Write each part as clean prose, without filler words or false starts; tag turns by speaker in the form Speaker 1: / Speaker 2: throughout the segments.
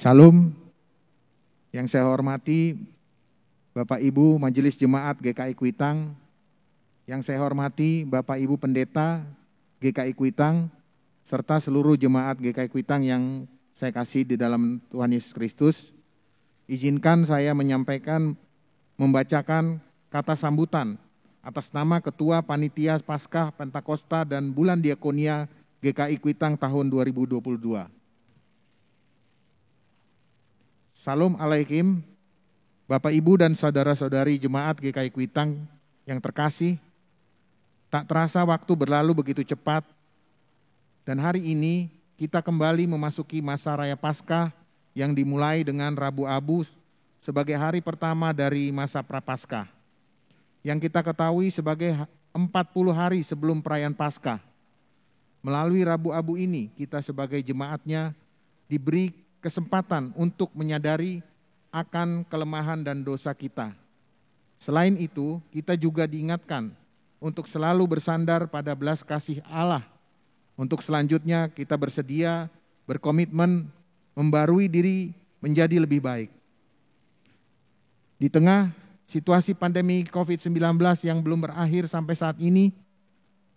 Speaker 1: Salam yang saya hormati Bapak Ibu Majelis Jemaat GKI Kuitang, yang saya hormati Bapak Ibu Pendeta GKI Kuitang, serta seluruh jemaat GKI Kuitang yang saya kasih di dalam Tuhan Yesus Kristus. Izinkan saya membacakan kata sambutan atas nama Ketua Panitia Paskah Pentakosta dan Bulan Diakonia GKI Kuitang tahun 2022. Salam alaikum, Bapak Ibu dan saudara-saudari jemaat GKI Kuitang yang terkasih. Tak terasa waktu berlalu begitu cepat, dan hari ini kita kembali memasuki masa Raya Paskah yang dimulai dengan Rabu Abu sebagai hari pertama dari masa Prapaskah, yang kita ketahui sebagai 40 hari sebelum perayaan Paskah. Melalui Rabu Abu ini, kita sebagai jemaatnya diberi kesempatan untuk menyadari akan kelemahan dan dosa kita. Selain itu, kita juga diingatkan untuk selalu bersandar pada belas kasih Allah. Untuk selanjutnya kita bersedia, berkomitmen, membarui diri menjadi lebih baik. Di tengah situasi pandemi COVID-19 yang belum berakhir sampai saat ini,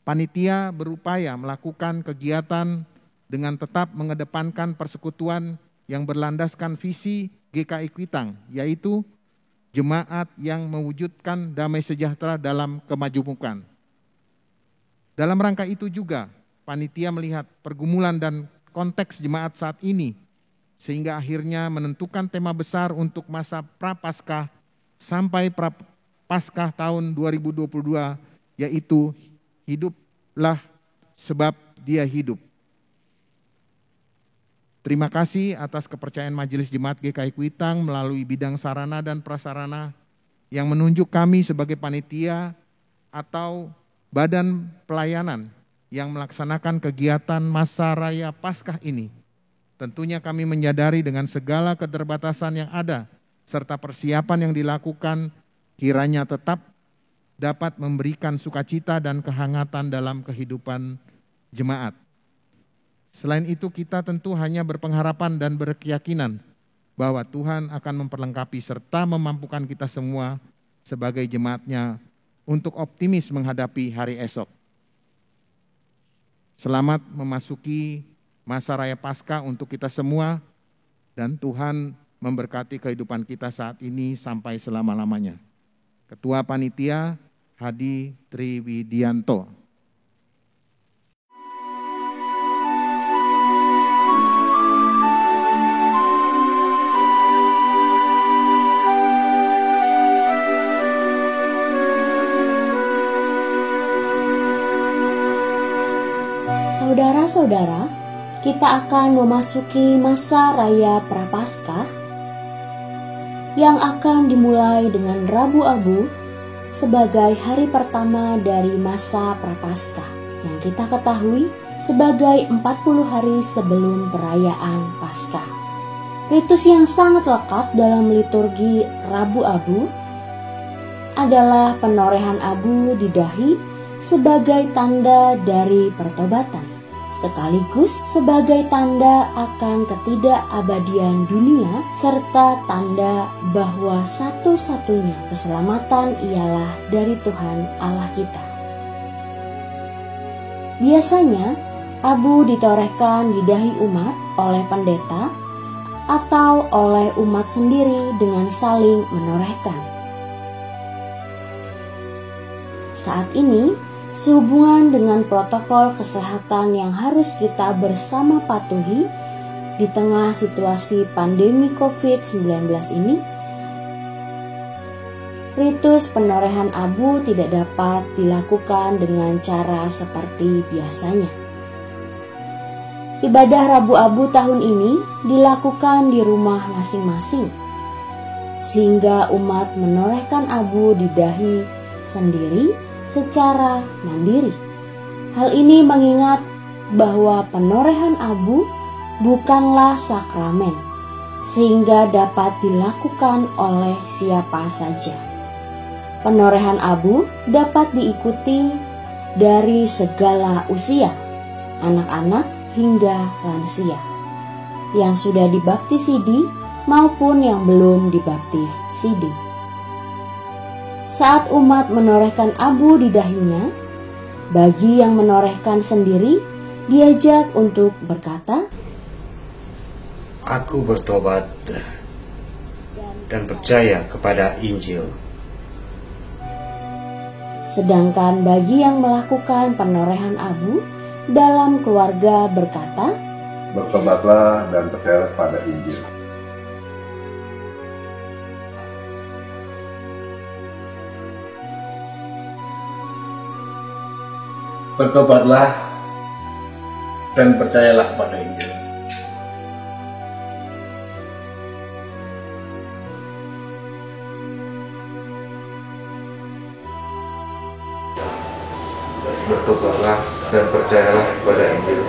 Speaker 1: panitia berupaya melakukan kegiatan dengan tetap mengedepankan persekutuan yang berlandaskan visi GKI Kuitang, yaitu jemaat yang mewujudkan damai sejahtera dalam kemajemukan. Dalam rangka itu juga, panitia melihat pergumulan dan konteks jemaat saat ini, sehingga akhirnya menentukan tema besar untuk masa Prapaskah sampai Prapaskah tahun 2022, yaitu hiduplah sebab Dia hidup. Terima kasih atas kepercayaan Majelis Jemaat GKI Kuitang melalui bidang sarana dan prasarana yang menunjuk kami sebagai panitia atau badan pelayanan yang melaksanakan kegiatan masa Raya Paskah ini. Tentunya kami menyadari dengan segala keterbatasan yang ada serta persiapan yang dilakukan kiranya tetap dapat memberikan sukacita dan kehangatan dalam kehidupan jemaat. Selain itu, kita tentu hanya berpengharapan dan berkeyakinan bahwa Tuhan akan memperlengkapi serta memampukan kita semua sebagai jemaatnya untuk optimis menghadapi hari esok. Selamat memasuki masa Raya Paskah untuk kita semua, dan Tuhan memberkati kehidupan kita saat ini sampai selama-lamanya. Ketua Panitia Hadi Triwidianto.
Speaker 2: Saudara-saudara, kita akan memasuki masa Raya Prapaskah yang akan dimulai dengan Rabu Abu sebagai hari pertama dari masa Prapaskah yang kita ketahui sebagai 40 hari sebelum perayaan Paskah. Ritus yang sangat lekat dalam liturgi Rabu Abu adalah penorehan abu di dahi sebagai tanda dari pertobatan, sekaligus sebagai tanda akan ketidakabadian dunia serta tanda bahwa satu-satunya keselamatan ialah dari Tuhan Allah kita. Biasanya abu ditorehkan di dahi umat oleh pendeta atau oleh umat sendiri dengan saling menorehkan. Saat ini, sehubungan dengan protokol kesehatan yang harus kita bersama patuhi di tengah situasi pandemi COVID-19 ini, ritus penorehan abu tidak dapat dilakukan dengan cara seperti biasanya. Ibadah Rabu Abu tahun ini dilakukan di rumah masing-masing, sehingga umat menorehkan abu di dahi sendiri secara mandiri. Hal ini mengingat bahwa penorehan abu bukanlah sakramen, sehingga dapat dilakukan oleh siapa saja. Penorehan abu dapat diikuti dari segala usia, anak-anak hingga lansia. yang sudah dibaptis Sidi maupun yang belum dibaptis Sidi. Saat umat menorehkan abu di dahinya, bagi yang menorehkan sendiri diajak untuk berkata,
Speaker 3: "Aku bertobat dan percaya kepada Injil."
Speaker 2: Sedangkan bagi yang melakukan penorehan abu dalam keluarga berkata,
Speaker 4: "Bertobatlah dan percayalah pada Injil."
Speaker 5: Bertobatlah dan percayalah pada Injil.
Speaker 3: Bertobatlah dan percayalah pada Injil.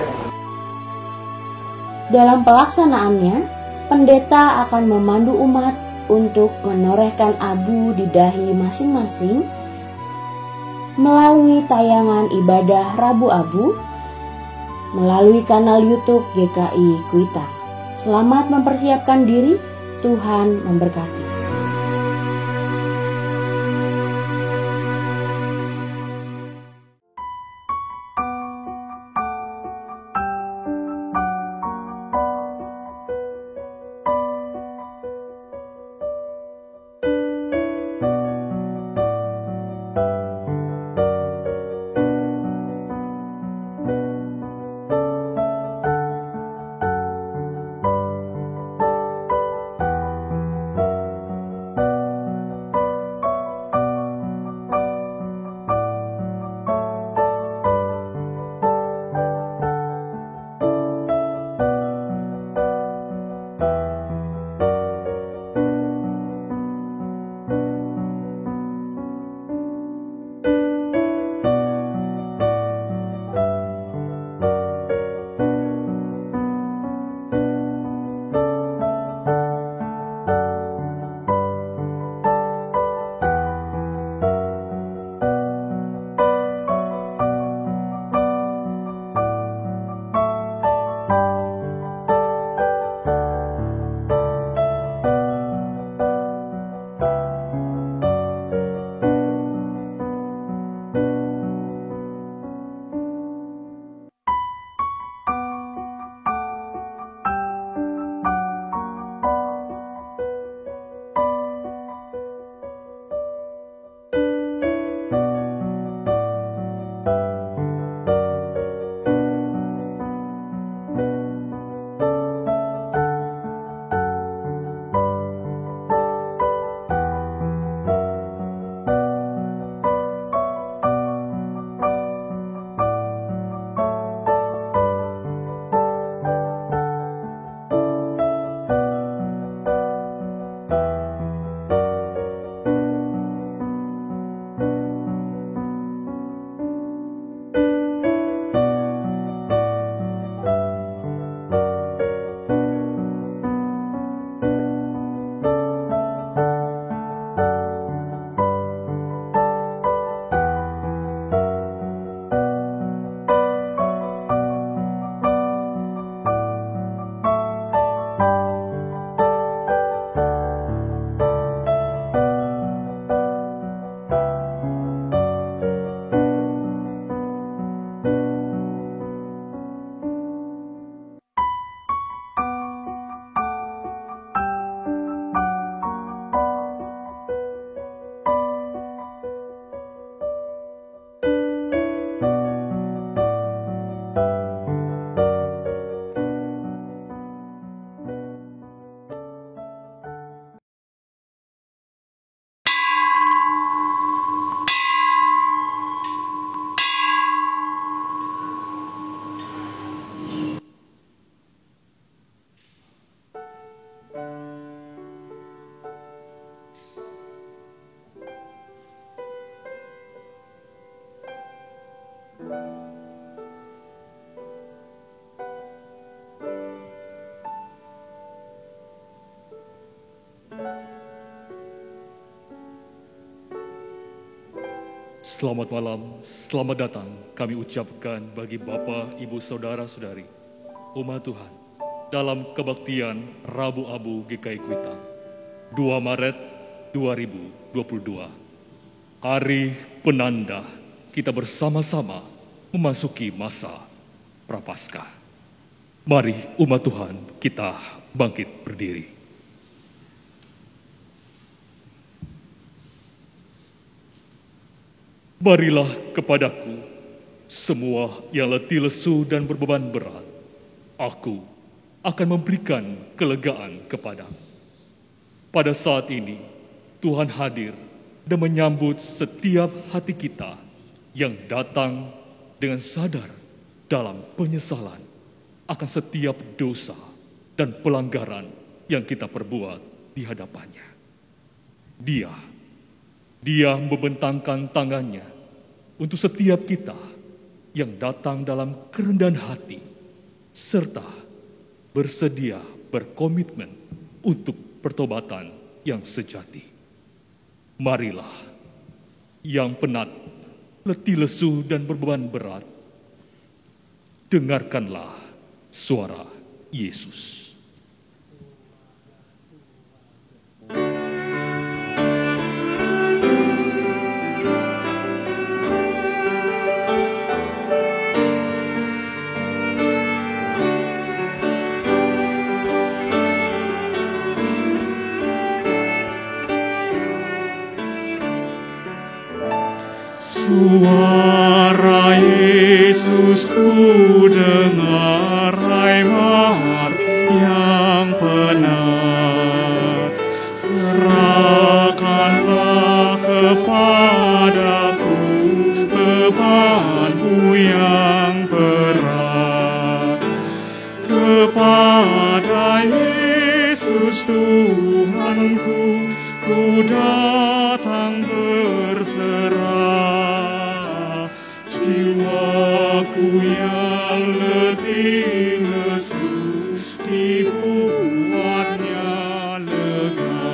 Speaker 2: Dalam pelaksanaannya, pendeta akan memandu umat untuk menorehkan abu di dahi masing-masing melalui tayangan ibadah Rabu Abu melalui kanal YouTube GKI Kuitang. Selamat mempersiapkan diri, Tuhan memberkati.
Speaker 6: Selamat malam, selamat datang kami ucapkan bagi Bapak, Ibu, Saudara-saudari, umat Tuhan dalam kebaktian Rabu Abu GKI Kuitang 2 Maret 2022. Hari penanda kita bersama-sama memasuki masa Prapaskah. Mari umat Tuhan kita bangkit berdiri. Marilah kepadaku semua yang letih lesu dan berbeban berat. Aku akan memberikan kelegaan kepadamu. Pada saat ini, Tuhan hadir dan menyambut setiap hati kita yang datang dengan sadar dalam penyesalan akan setiap dosa dan pelanggaran yang kita perbuat di hadapannya. Dia membentangkan tangannya untuk setiap kita yang datang dalam kerendahan hati serta bersedia berkomitmen untuk pertobatan yang sejati. Marilah yang penat, letih lesu dan berbeban berat, dengarkanlah suara Yesus.
Speaker 7: Suara Yesus ku dengar, hai mar yang penat, serahkanlah kepadaku bebanmu yang berat. Kepada Yesus Tuhanku, ku datang berserah. Jiwaku yang letih lesu dibuatnya lega.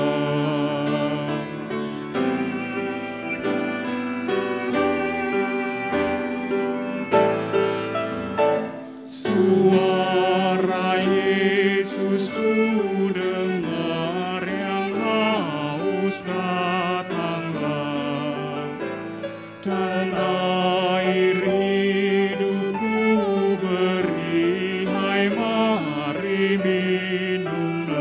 Speaker 7: Suara Yesus ku dengar, yang haus datanglah, dan air hidupku beri, hai mari minumlah.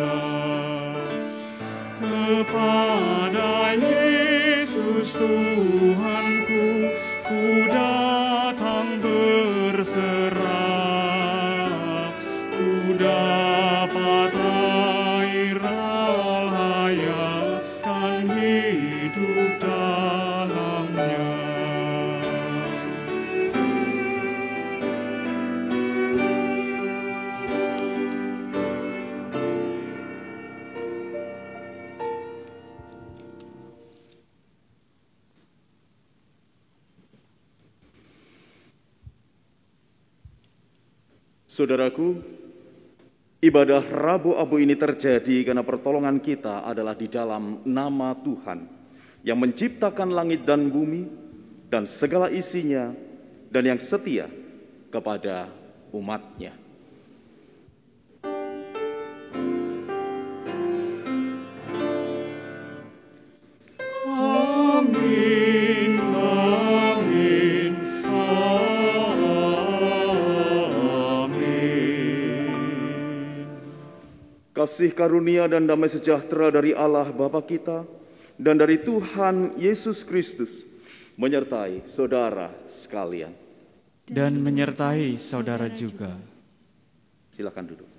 Speaker 7: Kepada Yesus Tuhanku, ku datang berserah. Ku dapat air al-hayat dan hidup dalamnya.
Speaker 8: Saudaraku, ibadah Rabu Abu ini terjadi karena pertolongan kita adalah di dalam nama Tuhan yang menciptakan langit dan bumi dan segala isinya, dan yang setia kepada umat-Nya.
Speaker 7: Amin, amin, amin.
Speaker 8: Kasih karunia dan damai sejahtera dari Allah Bapa kita dan dari Tuhan Yesus Kristus menyertai saudara sekalian.
Speaker 9: Dan menyertai saudara juga.
Speaker 8: Silakan duduk.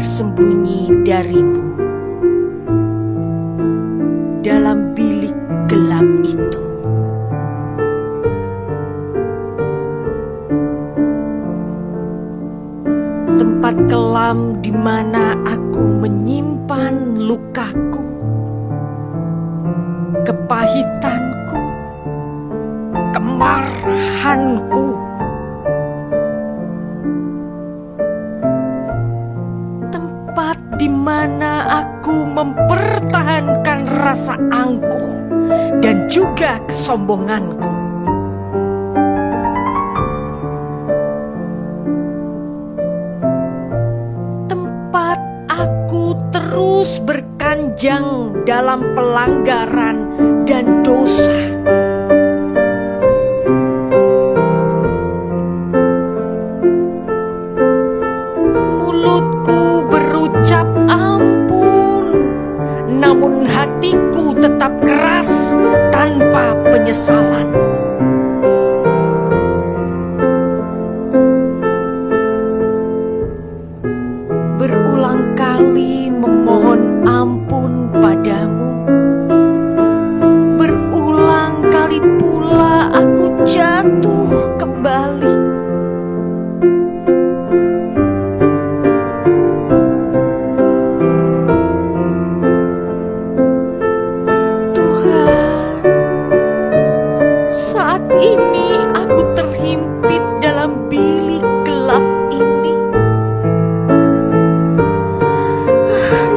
Speaker 10: bersembunyi darimu dalam bilik gelap itu. kelam di mana aku menyimpan lukaku, kepahitanku, kemarahanku. Tempat di mana aku mempertahankan rasa angkuh dan juga kesombonganku. Tempat aku terus berkanjang dalam pelanggaran dan dosa. Mulutku berucap ampun, namun hatiku tetap keras tanpa penyesalan. Berulang kali memohon ampun padamu. Berulang kali pula aku jatuh kembali. Tuhan, saat ini aku terhimpit dalam bilik gelap ini.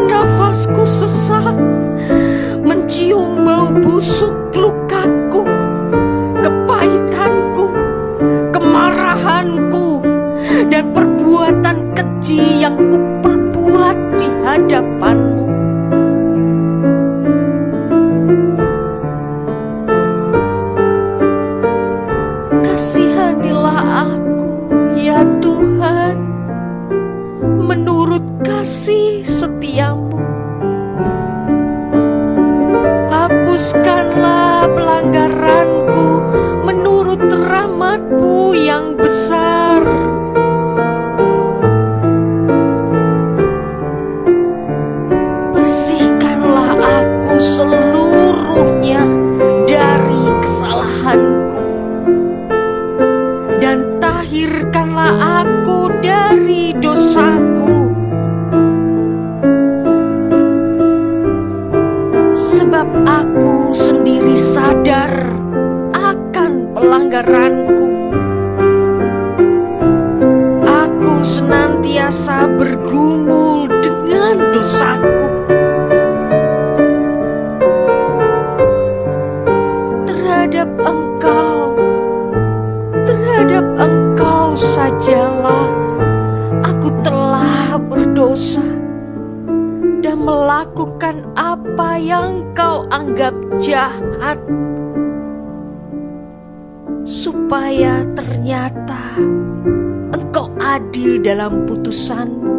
Speaker 10: Nafasku sesak, mencium bau busuk lukaku, kepahitanku, kemarahanku, dan perbuatan keji yang kuperbuat di hadapanmu. Kasihanilah aku, ya Tuhan, menurut kasih setiamu. Hapuskanlah pelanggaranku menurut rahmat-Mu yang besar. Bersihkanlah aku seluruhnya dari kesalahanku, dan tahirkanlah aku dari dosaku. Sebab aku sendiri sadar akan pelanggaranku. Aku senantiasa bergumul dengan dosaku. Terhadap Engkau sajalah aku telah berdosa dan melakukan apa yang Kau anggap jahat, supaya ternyata Engkau adil dalam putusan-Mu,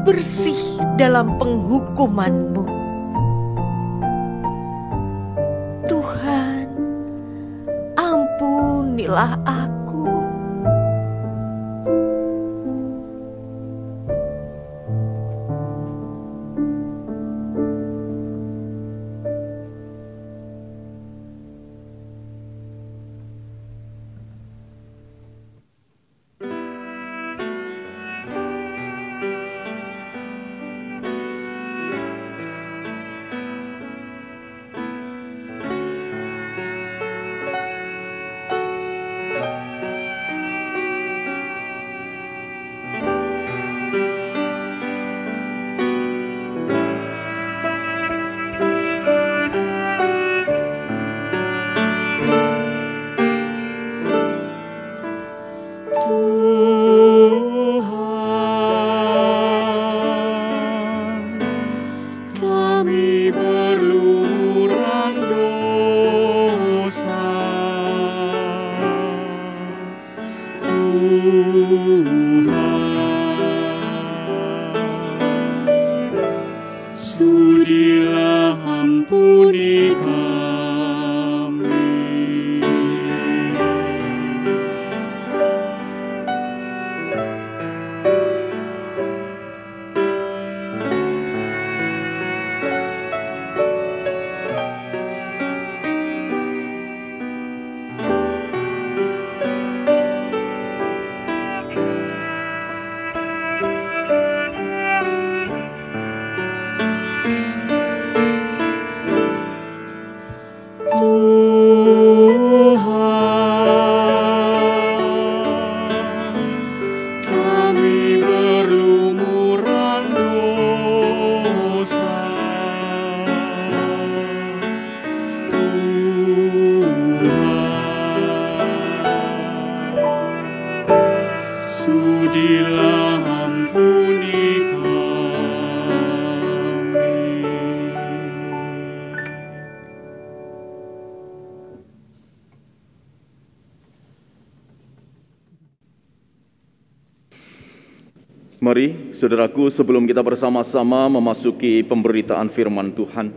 Speaker 10: bersih dalam penghukuman-Mu. Tuhan, ampunilah aku.
Speaker 8: Mari, saudaraku, sebelum kita bersama-sama memasuki pemberitaan firman Tuhan,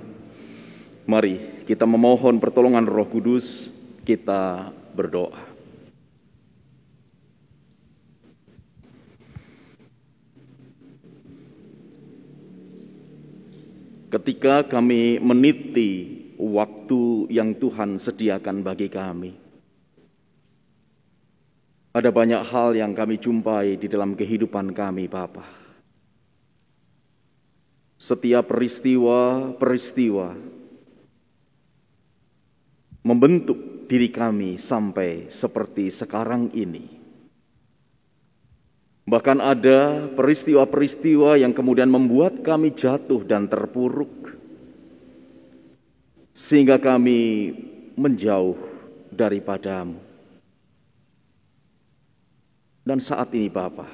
Speaker 8: mari kita memohon pertolongan Roh Kudus, kita berdoa. Ketika kami meniti waktu yang Tuhan sediakan bagi kami, ada banyak hal yang kami jumpai di dalam kehidupan kami, Bapa. Setiap peristiwa membentuk diri kami sampai seperti sekarang ini. Bahkan ada peristiwa-peristiwa yang kemudian membuat kami jatuh dan terpuruk, sehingga kami menjauh daripada-Mu. Dan saat ini Bapa,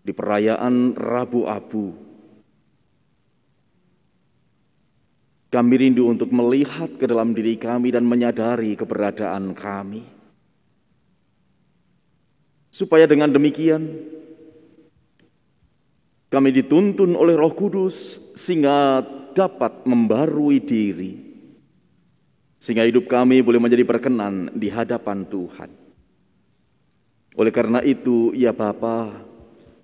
Speaker 8: di perayaan Rabu Abu, kami rindu untuk melihat ke dalam diri kami dan menyadari keberadaan kami. Supaya dengan demikian, kami dituntun oleh Roh Kudus sehingga dapat membarui diri, sehingga hidup kami boleh menjadi berkenan di hadapan Tuhan. Oleh karena itu, ya Bapa,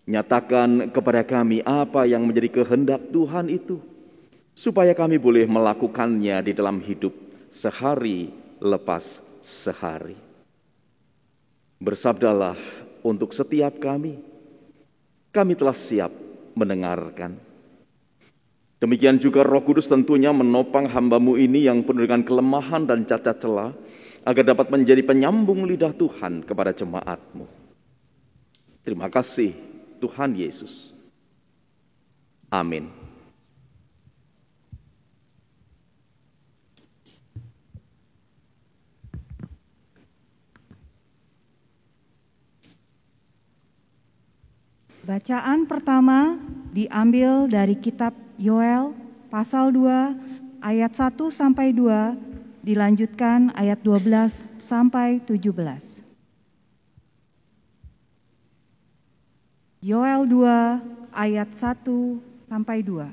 Speaker 8: nyatakan kepada kami apa yang menjadi kehendak Tuhan itu, supaya kami boleh melakukannya di dalam hidup sehari lepas sehari. Bersabdalah untuk setiap kami telah siap mendengarkan. Demikian juga Roh Kudus tentunya menopang hamba-Mu ini yang penuh dengan kelemahan dan cacat celah, agar dapat menjadi penyambung lidah Tuhan kepada jemaat-Mu. Terima kasih Tuhan Yesus. Amin.
Speaker 11: Bacaan pertama diambil dari kitab Yoel pasal 2 ayat 1 sampai 2, dilanjutkan ayat 12 sampai 17. Yoel 2 ayat 1 sampai 2.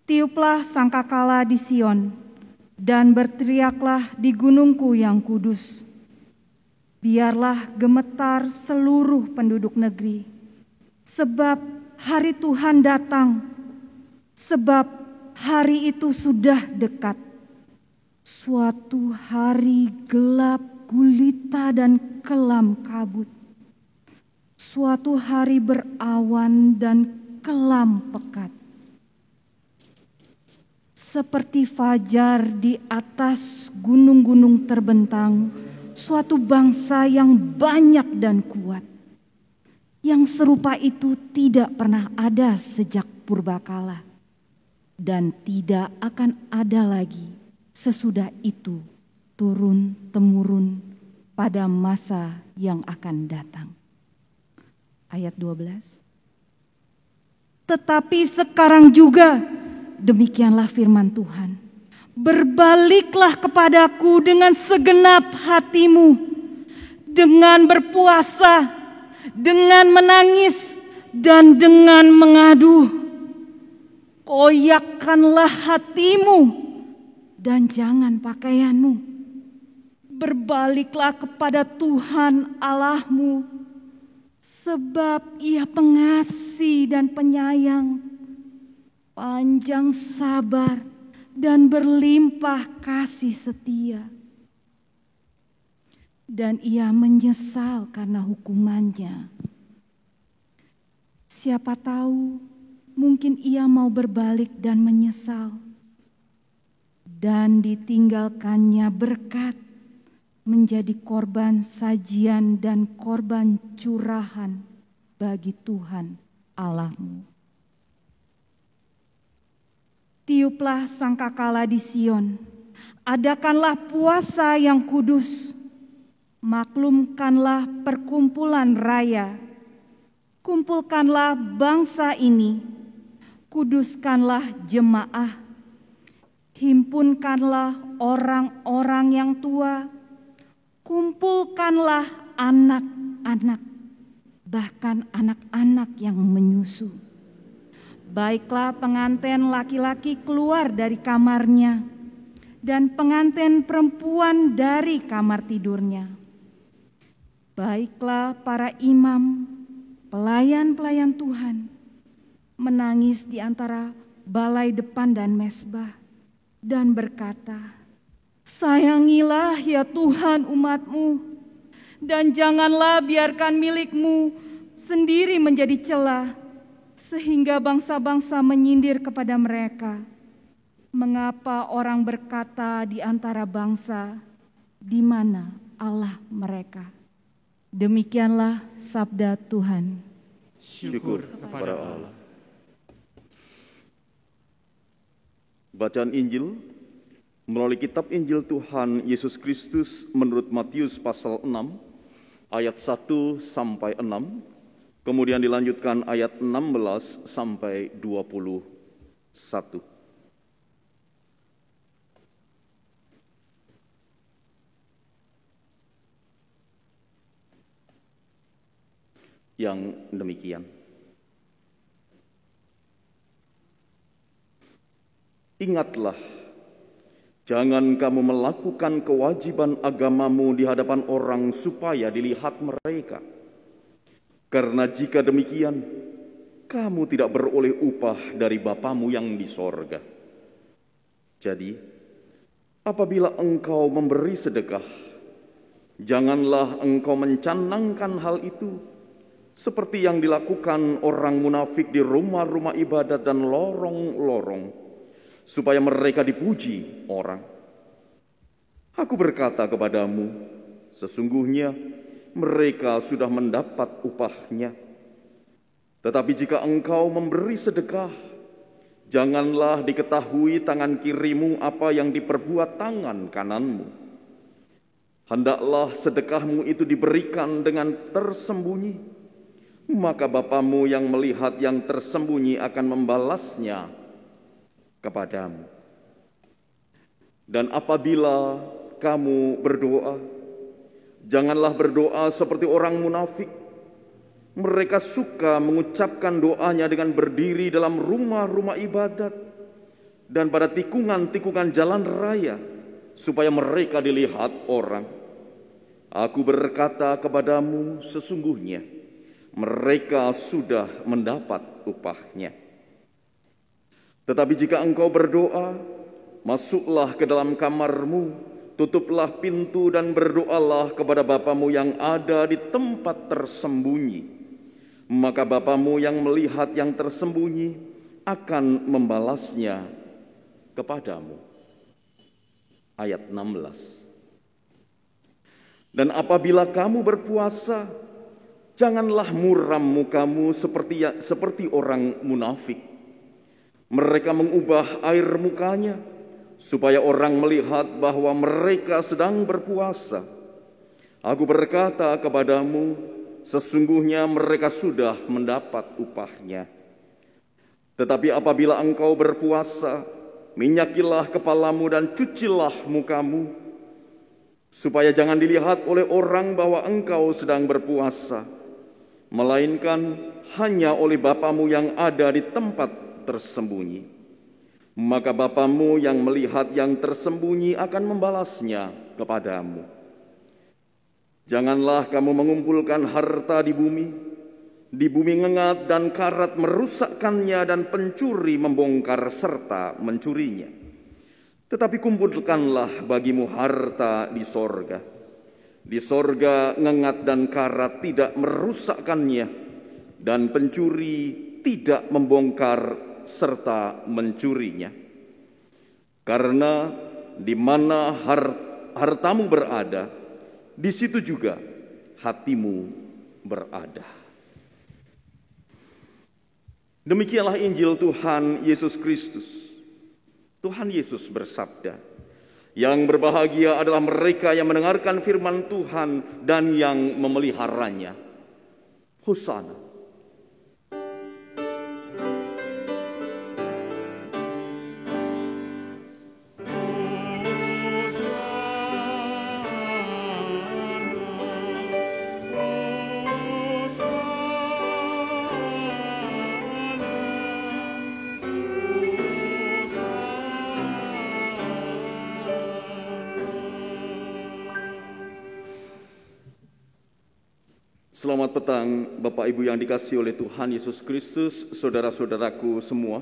Speaker 11: Tiuplah sangkakala di Sion dan berteriaklah di gunungku yang kudus. Biarlah gemetar seluruh penduduk negeri, sebab hari Tuhan datang, sebab hari itu sudah dekat. Suatu hari gelap, gulita dan kelam kabut. Suatu hari berawan dan kelam pekat. Seperti fajar di atas gunung-gunung terbentang, suatu bangsa yang banyak dan kuat. Yang serupa itu tidak pernah ada sejak purbakala, dan tidak akan ada lagi sesudah itu turun-temurun pada masa yang akan datang. Ayat 12. Tetapi sekarang juga, demikianlah firman Tuhan, berbaliklah kepadaku dengan segenap hatimu, dengan berpuasa, dengan menangis dan dengan mengadu. Koyakkanlah hatimu dan jangan pakaianmu. Berbaliklah kepada Tuhan Allahmu, sebab Ia pengasih dan penyayang, panjang sabar dan berlimpah kasih setia. Dan Ia menyesal karena hukumannya. Siapa tahu, mungkin Ia mau berbalik dan menyesal, dan ditinggalkannya berkat menjadi korban sajian dan korban curahan bagi Tuhan Allahmu. Tiuplah sangkakala di Sion, adakanlah puasa yang kudus, maklumkanlah perkumpulan raya, kumpulkanlah bangsa ini, kuduskanlah jemaah, himpunkanlah orang-orang yang tua, kumpulkanlah anak-anak, bahkan anak-anak yang menyusu. Baiklah pengantin laki-laki keluar dari kamarnya, dan pengantin perempuan dari kamar tidurnya. Baiklah para imam, pelayan-pelayan Tuhan, menangis di antara balai depan dan mezbah, dan berkata, "Sayangilah ya Tuhan umat-Mu, dan janganlah biarkan milik-Mu sendiri menjadi celah, sehingga bangsa-bangsa menyindir kepada mereka. Mengapa orang berkata di antara bangsa, di mana Allah mereka?" Demikianlah sabda Tuhan.
Speaker 8: Syukur kepada Allah. Bacaan Injil melalui kitab Injil Tuhan Yesus Kristus menurut Matius pasal 6 ayat 1 sampai 6, kemudian dilanjutkan ayat 16 sampai 21. Yang demikian. Ingatlah, jangan kamu melakukan kewajiban agamamu di hadapan orang supaya dilihat mereka. Karena jika demikian, kamu tidak beroleh upah dari Bapamu yang di sorga. Jadi, apabila engkau memberi sedekah, janganlah engkau mencanangkan hal itu seperti yang dilakukan orang munafik di rumah-rumah ibadat dan lorong-lorong, supaya mereka dipuji orang. Aku berkata kepadamu, sesungguhnya mereka sudah mendapat upahnya. Tetapi jika engkau memberi sedekah, janganlah diketahui tangan kirimu apa yang diperbuat tangan kananmu. Hendaklah sedekahmu itu diberikan dengan tersembunyi, maka Bapamu yang melihat yang tersembunyi akan membalasnya kepadamu. Dan apabila kamu berdoa, janganlah berdoa seperti orang munafik. Mereka suka mengucapkan doanya dengan berdiri dalam rumah-rumah ibadat dan pada tikungan-tikungan jalan raya, supaya mereka dilihat orang. Aku berkata kepadamu, sesungguhnya mereka sudah mendapat upahnya. Tetapi jika engkau berdoa, masuklah ke dalam kamarmu, tutuplah pintu dan berdoalah kepada Bapamu yang ada di tempat tersembunyi. Maka Bapamu yang melihat yang tersembunyi akan membalasnya kepadamu. Ayat 16. Dan apabila kamu berpuasa, janganlah muram mukamu seperti orang munafik. Mereka mengubah air mukanya supaya orang melihat bahwa mereka sedang berpuasa. Aku berkata kepadamu, sesungguhnya mereka sudah mendapat upahnya. Tetapi apabila engkau berpuasa, minyakilah kepalamu dan cucilah mukamu, supaya jangan dilihat oleh orang bahwa engkau sedang berpuasa, melainkan hanya oleh Bapamu yang ada di tempat tersembunyi. Maka Bapamu yang melihat yang tersembunyi akan membalasnya kepadamu. Janganlah kamu mengumpulkan harta di bumi ngengat dan karat merusakkannya dan pencuri membongkar serta mencurinya. Tetapi kumpulkanlah bagimu harta di sorga. Di sorga ngengat dan karat tidak merusakkannya, dan pencuri tidak membongkar serta mencurinya. Karena di mana hartamu berada, di situ juga hatimu berada. Demikianlah Injil Tuhan Yesus Kristus. Tuhan Yesus bersabda, "Yang berbahagia adalah mereka yang mendengarkan firman Tuhan dan yang memeliharanya." Hosana. Selamat petang Bapak Ibu yang dikasihi oleh Tuhan Yesus Kristus, saudara-saudaraku semua.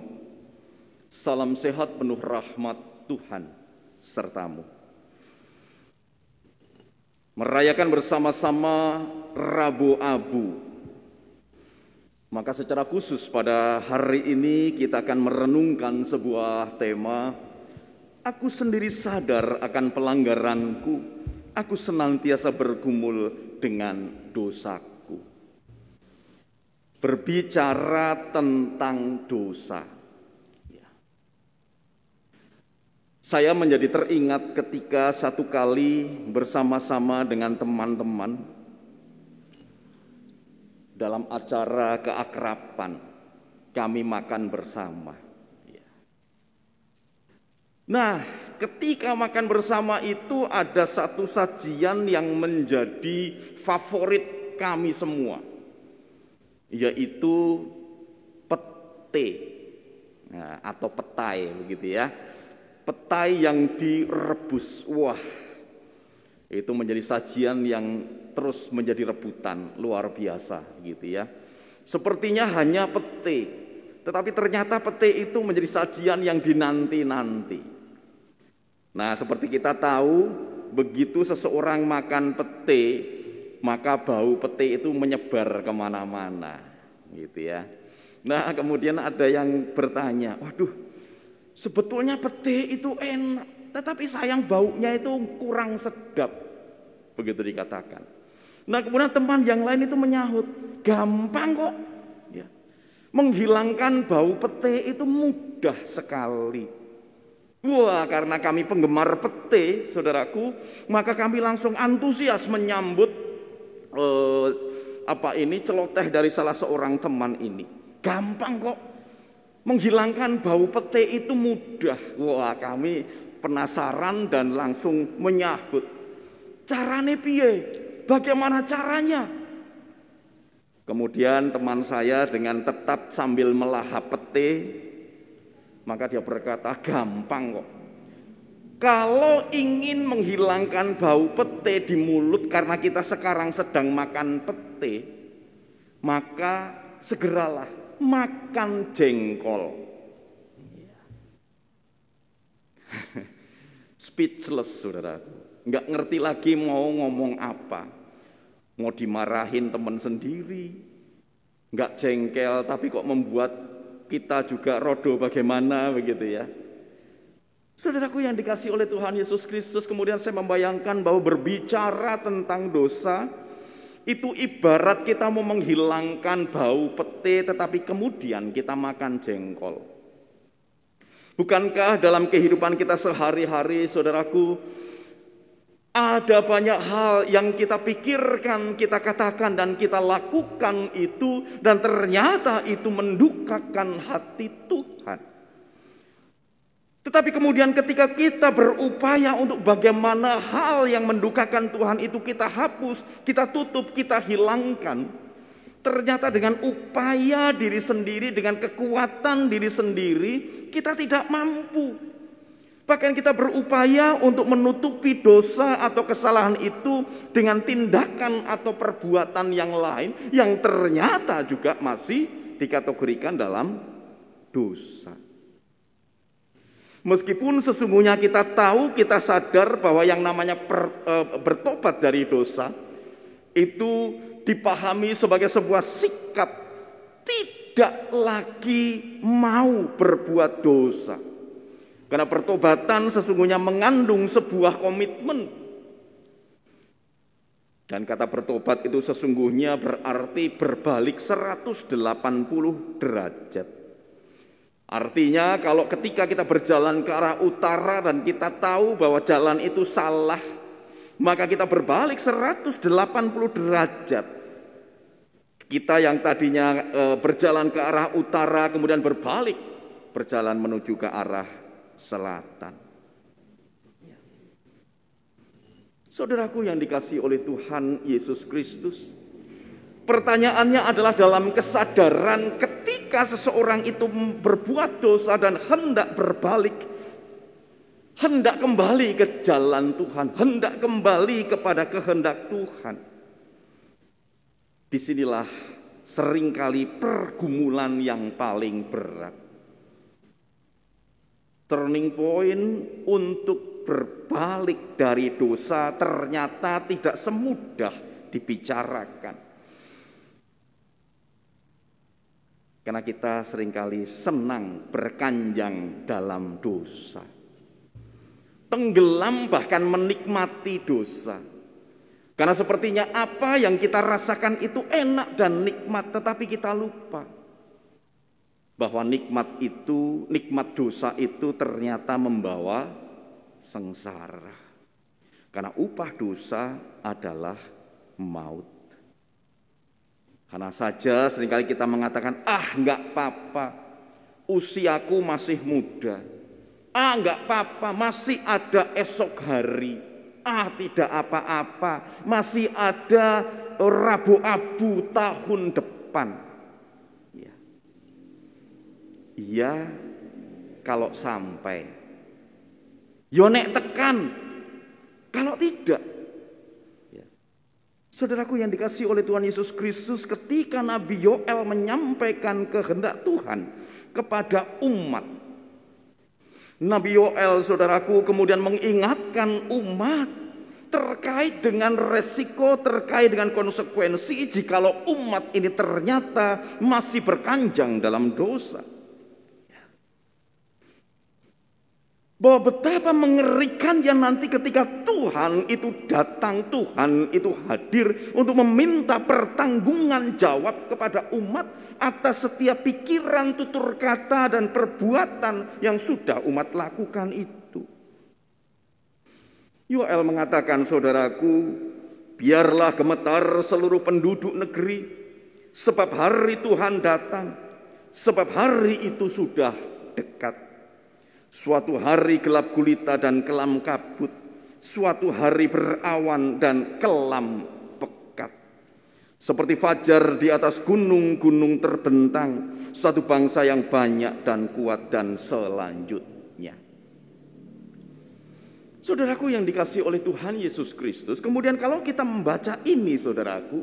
Speaker 8: Salam sehat penuh rahmat Tuhan sertamu. Merayakan bersama-sama Rabu Abu. Maka secara khusus pada hari ini kita akan merenungkan sebuah tema. Aku sendiri sadar akan pelanggaranku, aku senantiasa bergumul dengan dosaku. Berbicara tentang dosa. Saya menjadi teringat ketika satu kali bersama-sama dengan teman-teman dalam acara keakraban kami makan bersama. Nah, ketika makan bersama itu ada satu sajian yang menjadi favorit kami semua, yaitu pete atau petai begitu ya. Petai yang direbus. Wah, itu menjadi sajian yang terus menjadi rebutan luar biasa gitu ya. Sepertinya hanya pete, tetapi ternyata pete itu menjadi sajian yang dinanti-nanti. Nah, seperti kita tahu, begitu seseorang makan pete, maka bau pete itu menyebar kemana-mana gitu ya. Nah, kemudian ada yang bertanya, waduh, sebetulnya pete itu enak, tetapi sayang baunya itu kurang sedap. Begitu dikatakan. Nah, kemudian teman yang lain itu menyahut, gampang kok. Ya. Menghilangkan bau pete itu mudah sekali. Wah, karena kami penggemar pete, saudaraku, maka kami langsung antusias menyambut celoteh dari salah seorang teman ini. Gampang kok. Menghilangkan bau pete itu mudah. Wah, kami penasaran dan langsung menyahut. Carane piye? Bagaimana caranya? Kemudian teman saya dengan tetap sambil melahap pete, maka dia berkata, gampang kok. Kalau ingin menghilangkan bau pete di mulut karena kita sekarang sedang makan pete, maka segeralah makan jengkol. Speechless, saudara. Nggak ngerti lagi mau ngomong apa. Mau dimarahin teman sendiri, nggak jengkel, tapi kok membuat kita juga rodo bagaimana begitu ya. Saudaraku yang dikasihi oleh Tuhan Yesus Kristus, kemudian saya membayangkan bahwa berbicara tentang dosa itu ibarat kita mau menghilangkan bau pete, tetapi kemudian kita makan jengkol. Bukankah dalam kehidupan kita sehari-hari, saudaraku, ada banyak hal yang kita pikirkan, kita katakan, dan kita lakukan itu, dan ternyata itu mendukakan hati Tuhan. Tetapi kemudian ketika kita berupaya untuk bagaimana hal yang mendukakan Tuhan itu kita hapus, kita tutup, kita hilangkan, ternyata dengan upaya diri sendiri, dengan kekuatan diri sendiri, kita tidak mampu. Bahkan kita berupaya untuk menutupi dosa atau kesalahan itu dengan tindakan atau perbuatan yang lain yang ternyata juga masih dikategorikan dalam dosa. Meskipun sesungguhnya kita tahu, kita sadar bahwa yang namanya bertobat dari dosa itu dipahami sebagai sebuah sikap tidak lagi mau berbuat dosa. Karena pertobatan sesungguhnya mengandung sebuah komitmen. Dan kata bertobat itu sesungguhnya berarti berbalik 180 derajat. Artinya kalau ketika kita berjalan ke arah utara dan kita tahu bahwa jalan itu salah, maka kita berbalik 180 derajat. Kita yang tadinya berjalan ke arah utara kemudian berbalik, berjalan menuju ke arah selatan. Saudaraku yang dikasihi oleh Tuhan Yesus Kristus, pertanyaannya adalah dalam kesadaran ketika seseorang itu berbuat dosa dan hendak berbalik, hendak kembali ke jalan Tuhan, hendak kembali kepada kehendak Tuhan. Disinilah seringkali pergumulan yang paling berat. Turning point untuk berbalik dari dosa ternyata tidak semudah dibicarakan. Karena kita seringkali senang berkanjang dalam dosa. Tenggelam bahkan menikmati dosa. Karena sepertinya apa yang kita rasakan itu enak dan nikmat, tetapi kita lupa bahwa nikmat dosa itu ternyata membawa sengsara. Karena upah dosa adalah maut. Karena saja seringkali kita mengatakan, enggak apa-apa, usiaku masih muda. Enggak apa-apa, masih ada esok hari. Tidak apa-apa, masih ada Rabu Abu tahun depan. Iya, kalau sampai. Yonek tekan, kalau tidak. Saudaraku yang dikasihi oleh Tuhan Yesus Kristus, ketika Nabi Yoel menyampaikan kehendak Tuhan kepada umat, Nabi Yoel, saudaraku, kemudian mengingatkan umat terkait dengan resiko, terkait dengan konsekuensi jikalau umat ini ternyata masih berkanjang dalam dosa. Bahwa betapa mengerikannya nanti ketika Tuhan itu datang, Tuhan itu hadir untuk meminta pertanggungan jawab kepada umat atas setiap pikiran, tutur kata, dan perbuatan yang sudah umat lakukan itu. Yoel mengatakan, saudaraku, biarlah gemetar seluruh penduduk negeri, sebab hari Tuhan datang, sebab hari itu sudah dekat. Suatu hari gelap gulita dan kelam kabut, suatu hari berawan dan kelam pekat. Seperti fajar di atas gunung-gunung terbentang, suatu bangsa yang banyak dan kuat dan selanjutnya. Saudaraku yang dikasihi oleh Tuhan Yesus Kristus, kemudian kalau kita membaca ini, saudaraku,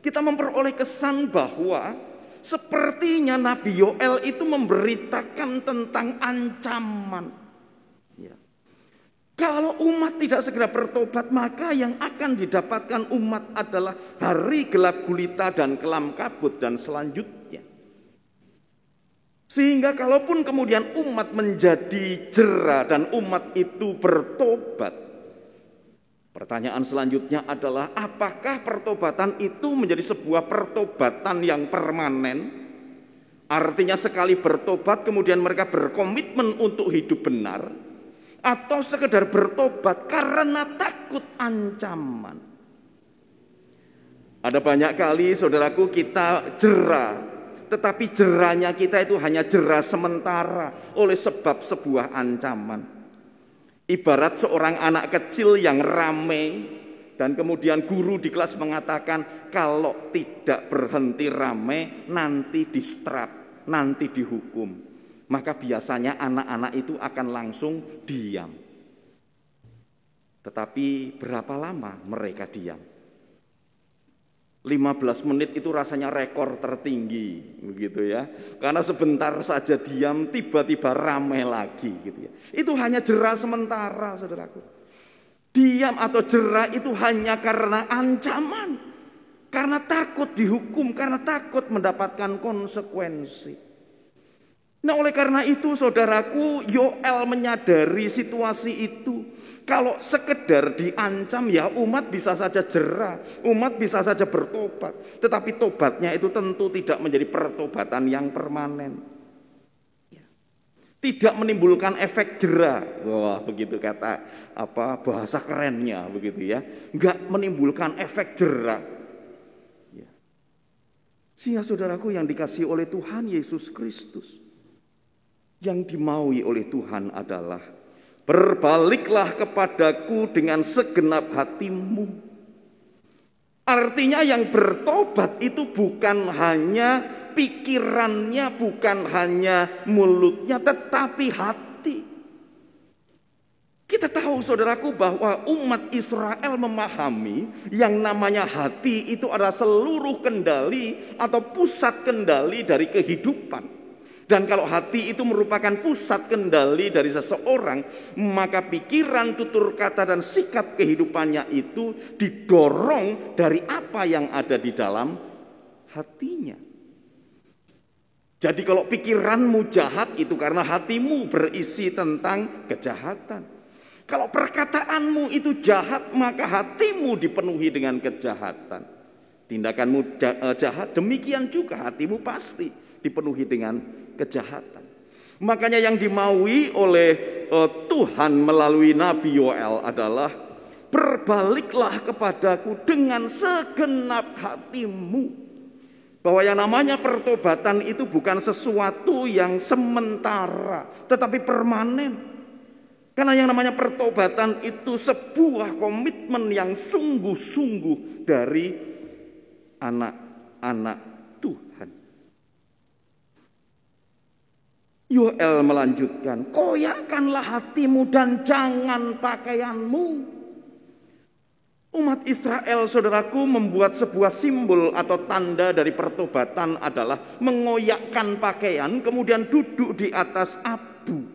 Speaker 8: kita memperoleh kesan bahwa sepertinya Nabi Yoel itu memberitakan tentang ancaman. Kalau umat tidak segera bertobat, maka yang akan didapatkan umat adalah hari gelap gulita dan kelam kabut dan selanjutnya. Sehingga kalaupun kemudian umat menjadi jera dan umat itu bertobat, pertanyaan selanjutnya adalah, apakah pertobatan itu menjadi sebuah pertobatan yang permanen? Artinya sekali bertobat kemudian mereka berkomitmen untuk hidup benar, atau sekedar bertobat karena takut ancaman? Ada banyak kali, saudaraku, kita jera, tetapi jeranya kita itu hanya jera sementara oleh sebab sebuah ancaman. Ibarat seorang anak kecil yang rame dan kemudian guru di kelas mengatakan kalau tidak berhenti rame nanti distrap, nanti dihukum. Maka biasanya anak-anak itu akan langsung diam. Tetapi berapa lama mereka diam? 15 menit itu rasanya rekor tertinggi, begitu ya. Karena sebentar saja diam, tiba-tiba ramai lagi, gitu ya. Itu hanya jera sementara, saudaraku. Diam atau jera itu hanya karena ancaman, karena takut dihukum, karena takut mendapatkan konsekuensi. Nah, oleh karena itu, saudaraku, Yoel menyadari situasi itu. Kalau sekedar diancam, ya umat bisa saja jera, umat bisa saja bertobat. Tetapi tobatnya itu tentu tidak menjadi pertobatan yang permanen. Tidak menimbulkan efek jera. Wah, begitu kata bahasa kerennya, begitu ya. Enggak menimbulkan efek jera. Sehingga saudaraku yang dikasihi oleh Tuhan Yesus Kristus, yang dimaui oleh Tuhan adalah, berbaliklah kepadaku dengan segenap hatimu. Artinya yang bertobat itu bukan hanya pikirannya, bukan hanya mulutnya, tetapi hati. Kita tahu saudaraku bahwa umat Israel memahami yang namanya hati itu adalah seluruh kendali atau pusat kendali dari kehidupan. Dan kalau hati itu merupakan pusat kendali dari seseorang, maka pikiran, tutur kata, dan sikap kehidupannya itu didorong dari apa yang ada di dalam hatinya. Jadi kalau pikiranmu jahat itu karena hatimu berisi tentang kejahatan. Kalau perkataanmu itu jahat, maka hatimu dipenuhi dengan kejahatan. Tindakanmu jahat, demikian juga hatimu pasti dipenuhi dengan kejahatan. Makanya yang dimaui oleh Tuhan melalui Nabi Yoel adalah, berbaliklah kepadaku dengan segenap hatimu. Bahwa yang namanya pertobatan itu bukan sesuatu yang sementara, tetapi permanen. Karena yang namanya pertobatan itu sebuah komitmen yang sungguh-sungguh dari anak-anak Tuhan. Yoel melanjutkan, koyakkanlah hatimu dan jangan pakaianmu. Umat Israel, saudaraku, membuat sebuah simbol atau tanda dari pertobatan adalah mengoyakkan pakaian, kemudian duduk di atas abu.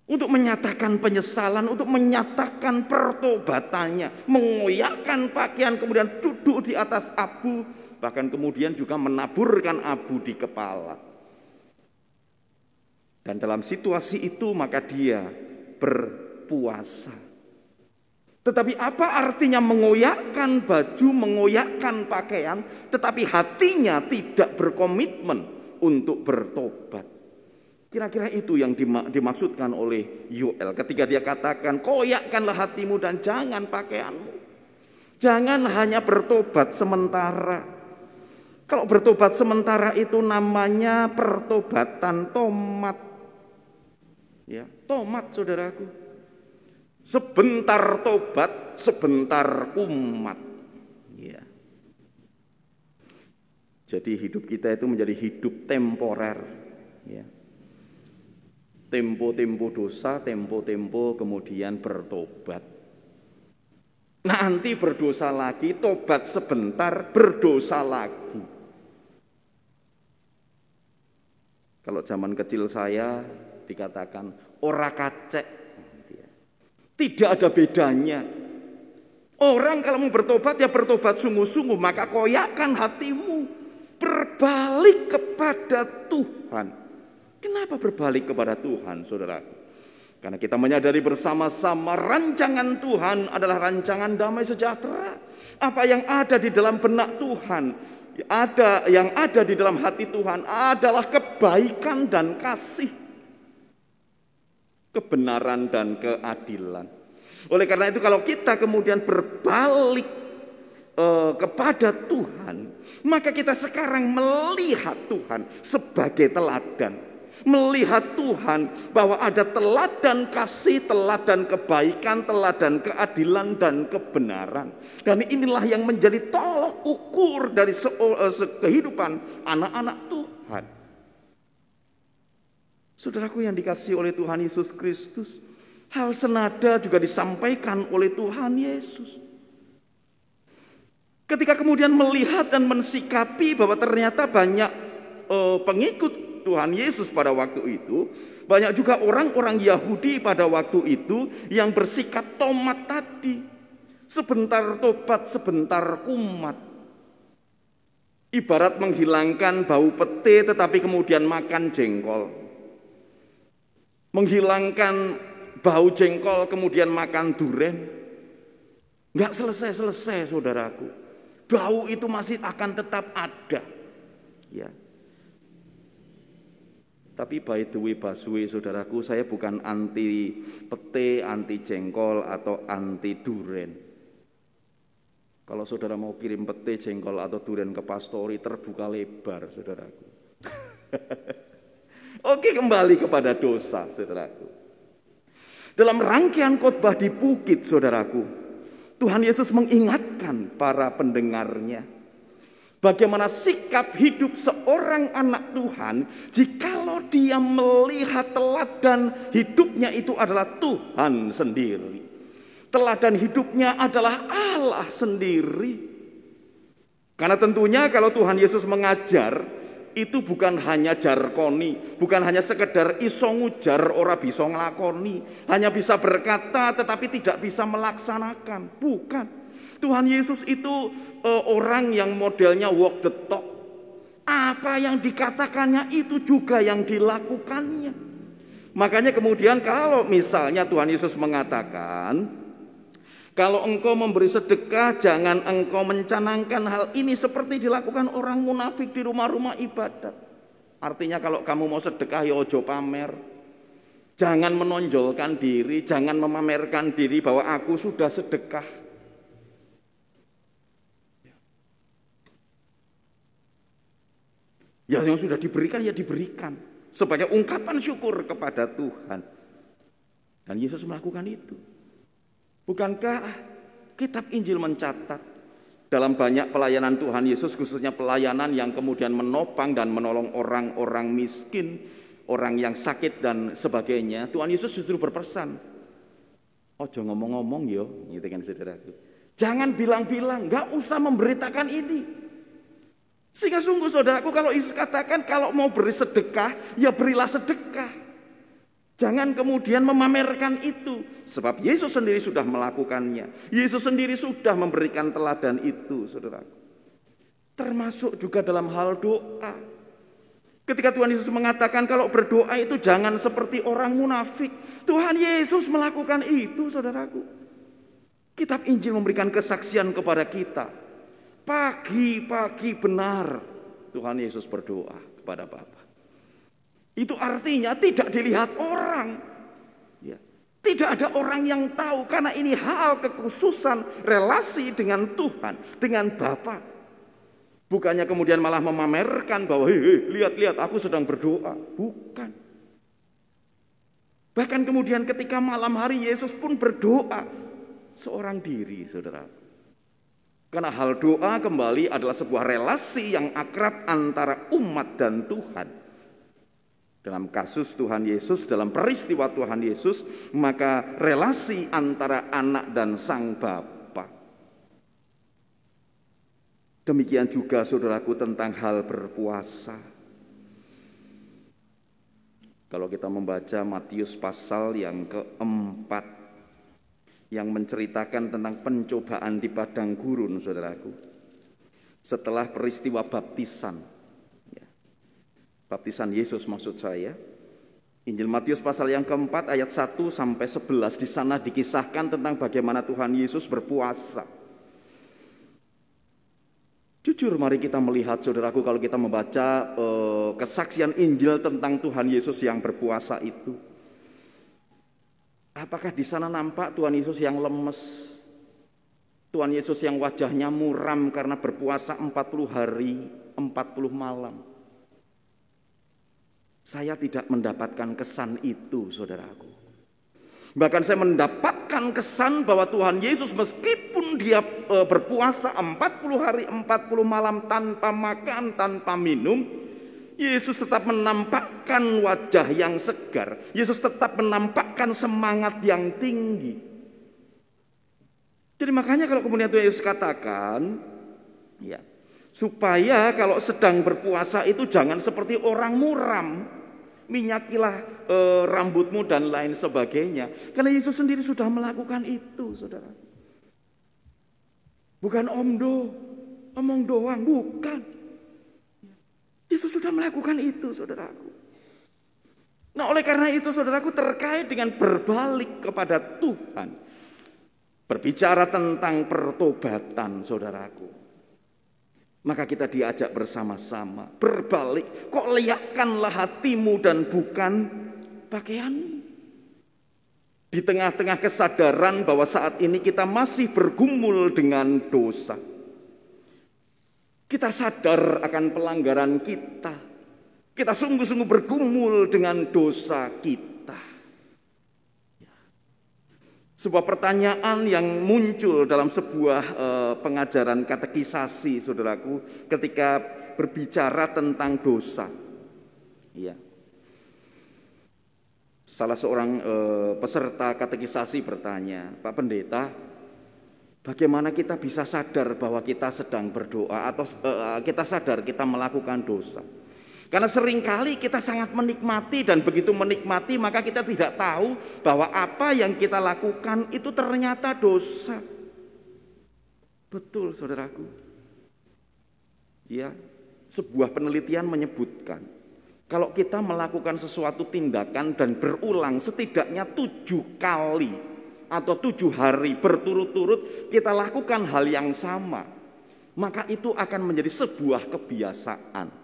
Speaker 8: Untuk menyatakan penyesalan, untuk menyatakan pertobatannya. Mengoyakkan pakaian, kemudian duduk di atas abu. Bahkan kemudian juga menaburkan abu di kepala. Dan dalam situasi itu maka dia berpuasa. Tetapi apa artinya mengoyakkan baju, mengoyakkan pakaian, tetapi hatinya tidak berkomitmen untuk bertobat? Kira-kira itu yang dimaksudkan oleh Yoel ketika dia katakan, koyakkanlah hatimu dan jangan pakaianmu. Jangan hanya bertobat sementara. Kalau bertobat sementara itu namanya pertobatan tomat. Ya, tomat saudaraku. Sebentar tobat, sebentar kumat. Ya. Jadi hidup kita itu menjadi hidup temporer. Ya. Tempo-tempo dosa, tempo-tempo kemudian bertobat. Nanti berdosa lagi, tobat sebentar, berdosa lagi. Kalau zaman kecil saya dikatakan ora kacek. Tidak ada bedanya. Orang kalau mau bertobat ya bertobat sungguh-sungguh, maka koyakkan hatimu, berbalik kepada Tuhan. Kenapa berbalik kepada Tuhan, saudaraku? Karena kita menyadari bersama-sama rancangan Tuhan adalah rancangan damai sejahtera. Apa yang ada di dalam benak Tuhan, yang ada di dalam hati Tuhan adalah kebaikan dan kasih, kebenaran dan keadilan. Oleh karena itu kalau kita kemudian berbalik kepada Tuhan, maka kita sekarang melihat Tuhan sebagai teladan. Melihat Tuhan bahwa ada teladan kasih, teladan kebaikan, teladan keadilan dan kebenaran. Dan inilah yang menjadi tolok ukur dari kehidupan anak-anak Tuhan. Saudaraku yang dikasihi oleh Tuhan Yesus Kristus, hal senada juga disampaikan oleh Tuhan Yesus. Ketika kemudian melihat dan mensikapi bahwa ternyata banyak pengikut Tuhan Yesus pada waktu itu, banyak juga orang-orang Yahudi pada waktu itu yang bersikap tomat tadi. Sebentar tobat, sebentar kumat. Ibarat menghilangkan bau pete tetapi kemudian makan jengkol. Menghilangkan bau jengkol kemudian makan duren. Enggak selesai-selesai saudaraku. Bau itu masih akan tetap ada. Ya. Tapi by the way busway saudaraku, saya bukan anti pete, anti jengkol atau anti duren. Kalau saudara mau kirim pete, jengkol atau duren ke pastori, terbuka lebar saudaraku. Oke, kembali kepada dosa saudaraku. Dalam rangkaian khotbah di bukit saudaraku, Tuhan Yesus mengingatkan para pendengarnya Bagaimana sikap hidup seorang anak Tuhan jikalau dia melihat teladan hidupnya itu adalah Tuhan sendiri. Teladan hidupnya adalah Allah sendiri. Karena tentunya kalau Tuhan Yesus mengajar, itu bukan hanya jarkoni, bukan hanya sekedar iso ngujar ora bisa nglakoni, hanya bisa berkata tetapi tidak bisa melaksanakan. Bukan. Tuhan Yesus itu orang yang modelnya walk the talk. Apa yang dikatakannya itu juga yang dilakukannya. Makanya kemudian kalau misalnya Tuhan Yesus mengatakan, kalau engkau memberi sedekah, jangan engkau mencanangkan hal ini seperti dilakukan orang munafik di rumah-rumah ibadat. Artinya kalau kamu mau sedekah ya ojo pamer. Jangan menonjolkan diri, jangan memamerkan diri bahwa aku sudah sedekah. Ya yang sudah diberikan ya diberikan sebagai ungkapan syukur kepada Tuhan. Dan Yesus melakukan itu. Bukankah kitab Injil mencatat dalam banyak pelayanan Tuhan Yesus, khususnya pelayanan yang kemudian menopang dan menolong orang-orang miskin, orang yang sakit dan sebagainya, Tuhan Yesus justru berpesan, ojo ngomong-ngomong yo, gitu kan saudaraku. Jangan bilang-bilang, gak usah memberitakan ini. Sehingga sungguh saudaraku, kalau Yesus katakan kalau mau beri sedekah, ya berilah sedekah. Jangan kemudian memamerkan itu. Sebab Yesus sendiri sudah melakukannya. Yesus sendiri sudah memberikan teladan itu, saudaraku. Termasuk juga dalam hal doa. Ketika Tuhan Yesus mengatakan kalau berdoa itu jangan seperti orang munafik. Tuhan Yesus melakukan itu, saudaraku. Kitab Injil memberikan kesaksian kepada kita. Pagi-pagi benar Tuhan Yesus berdoa kepada Bapa. Itu artinya tidak dilihat orang. Ya. Tidak ada orang yang tahu karena ini hal kekhususan relasi dengan Tuhan, dengan Bapa. Bukannya kemudian malah memamerkan bahwa lihat-lihat aku sedang berdoa. Bukan. Bahkan kemudian ketika malam hari Yesus pun berdoa seorang diri, saudara. Karena hal doa kembali adalah sebuah relasi yang akrab antara umat dan Tuhan. Dalam kasus Tuhan Yesus, dalam peristiwa Tuhan Yesus, maka relasi antara anak dan sang Bapa. Demikian juga saudaraku tentang hal berpuasa. Kalau kita membaca Matius pasal yang keempat, yang menceritakan tentang pencobaan di padang gurun, saudaraku. Setelah peristiwa baptisan. Baptisan Yesus maksud saya. Injil Matius pasal yang keempat ayat 1 sampai 11. Di sana dikisahkan tentang bagaimana Tuhan Yesus berpuasa. Jujur mari kita melihat, saudaraku, kalau kita membaca kesaksian Injil tentang Tuhan Yesus yang berpuasa itu. Apakah di sana nampak Tuhan Yesus yang lemes? Tuhan Yesus yang wajahnya muram karena berpuasa 40 hari, 40 malam. Saya tidak mendapatkan kesan itu, saudaraku. Bahkan saya mendapatkan kesan bahwa Tuhan Yesus meskipun dia berpuasa 40 hari, 40 malam tanpa makan, tanpa minum, Yesus tetap menampakkan wajah yang segar. Yesus tetap menampakkan semangat yang tinggi. Jadi makanya kalau kemudian Tuhan Yesus katakan, ya, supaya kalau sedang berpuasa itu jangan seperti orang muram, minyakilah rambutmu dan lain sebagainya. Karena Yesus sendiri sudah melakukan itu, saudara. Bukan omong doang, bukan. Yesus sudah melakukan itu, saudaraku. Nah, oleh karena itu, saudaraku, terkait dengan berbalik kepada Tuhan, berbicara tentang pertobatan, saudaraku, maka kita diajak bersama-sama berbalik. Kok liakkanlah hatimu dan bukan pakaianmu. Di tengah-tengah kesadaran bahwa saat ini kita masih bergumul dengan dosa. Kita sadar akan pelanggaran kita. Kita sungguh-sungguh bergumul dengan dosa kita. Sebuah pertanyaan yang muncul dalam sebuah pengajaran katekisasi, saudaraku, ketika berbicara tentang dosa. Ya. Salah seorang peserta katekisasi bertanya, Pak Pendeta, bagaimana kita bisa sadar bahwa kita sedang berdoa atau kita sadar kita melakukan dosa? Karena seringkali kita sangat menikmati, dan begitu menikmati maka kita tidak tahu bahwa apa yang kita lakukan itu ternyata dosa. Betul, saudaraku. Ya, sebuah penelitian menyebutkan kalau kita melakukan sesuatu tindakan dan berulang setidaknya 7 kali atau 7 hari berturut-turut kita lakukan hal yang sama, maka itu akan menjadi sebuah kebiasaan.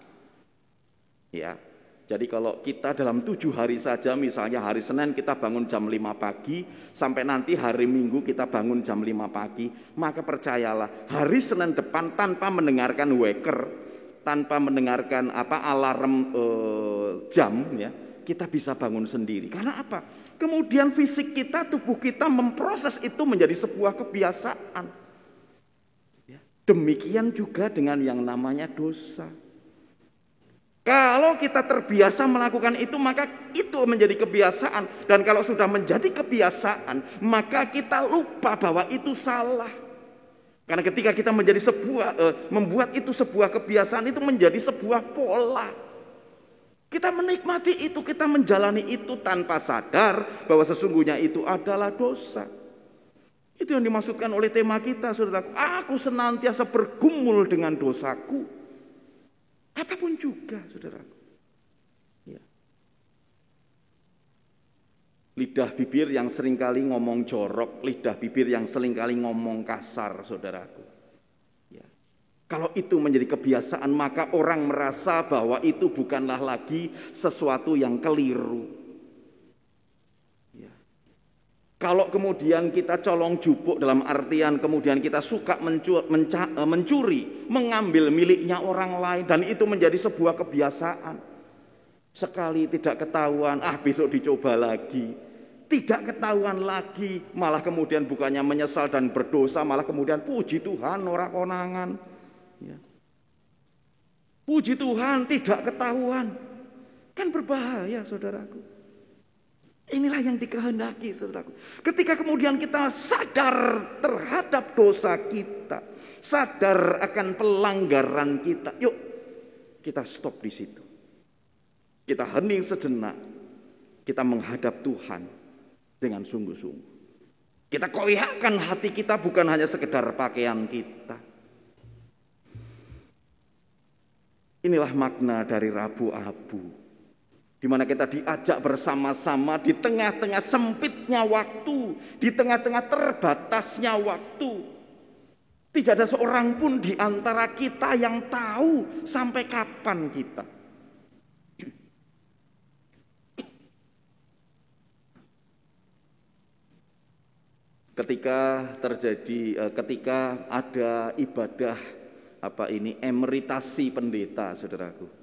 Speaker 8: Ya, jadi kalau kita dalam 7 hari saja, misalnya hari Senin kita bangun jam 5 pagi, sampai nanti hari Minggu kita bangun jam 5 pagi, maka percayalah hari Senin depan tanpa mendengarkan weker, tanpa mendengarkan alarm jam, ya, kita bisa bangun sendiri. Karena apa? Kemudian fisik kita, tubuh kita memproses itu menjadi sebuah kebiasaan. Ya, demikian juga dengan yang namanya dosa. Kalau kita terbiasa melakukan itu, maka itu menjadi kebiasaan. Dan kalau sudah menjadi kebiasaan, maka kita lupa bahwa itu salah. Karena ketika kita menjadi membuat itu sebuah kebiasaan, itu menjadi sebuah pola. Kita menikmati itu, kita menjalani itu tanpa sadar bahwa sesungguhnya itu adalah dosa. Itu yang dimaksudkan oleh tema kita, saudaraku. Aku senantiasa bergumul dengan dosaku. Apapun juga, saudaraku. Ya. Lidah bibir yang seringkali ngomong jorok, lidah bibir yang seringkali ngomong kasar, saudaraku. Ya. Kalau itu menjadi kebiasaan, maka orang merasa bahwa itu bukanlah lagi sesuatu yang keliru. Kalau kemudian kita colong jupuk, dalam artian kemudian kita suka mencuri, mengambil miliknya orang lain, dan itu menjadi sebuah kebiasaan. Sekali tidak ketahuan, besok dicoba lagi. Tidak ketahuan lagi, malah kemudian bukannya menyesal dan berdosa, malah kemudian puji Tuhan ora konangan. Ya. Puji Tuhan tidak ketahuan. Kan berbahaya, saudaraku. Inilah yang dikehendaki, saudaraku. Ketika kemudian kita sadar terhadap dosa kita, sadar akan pelanggaran kita, yuk kita stop di situ. Kita hening sejenak, kita menghadap Tuhan dengan sungguh-sungguh. Kita koyakkan hati kita, bukan hanya sekedar pakaian kita. Inilah makna dari Rabu Abu, di mana kita diajak bersama-sama di tengah-tengah sempitnya waktu, di tengah-tengah terbatasnya waktu. Tidak ada seorang pun di antara kita yang tahu sampai kapan kita. Ketika ada ibadah emeritasi pendeta, saudaraku.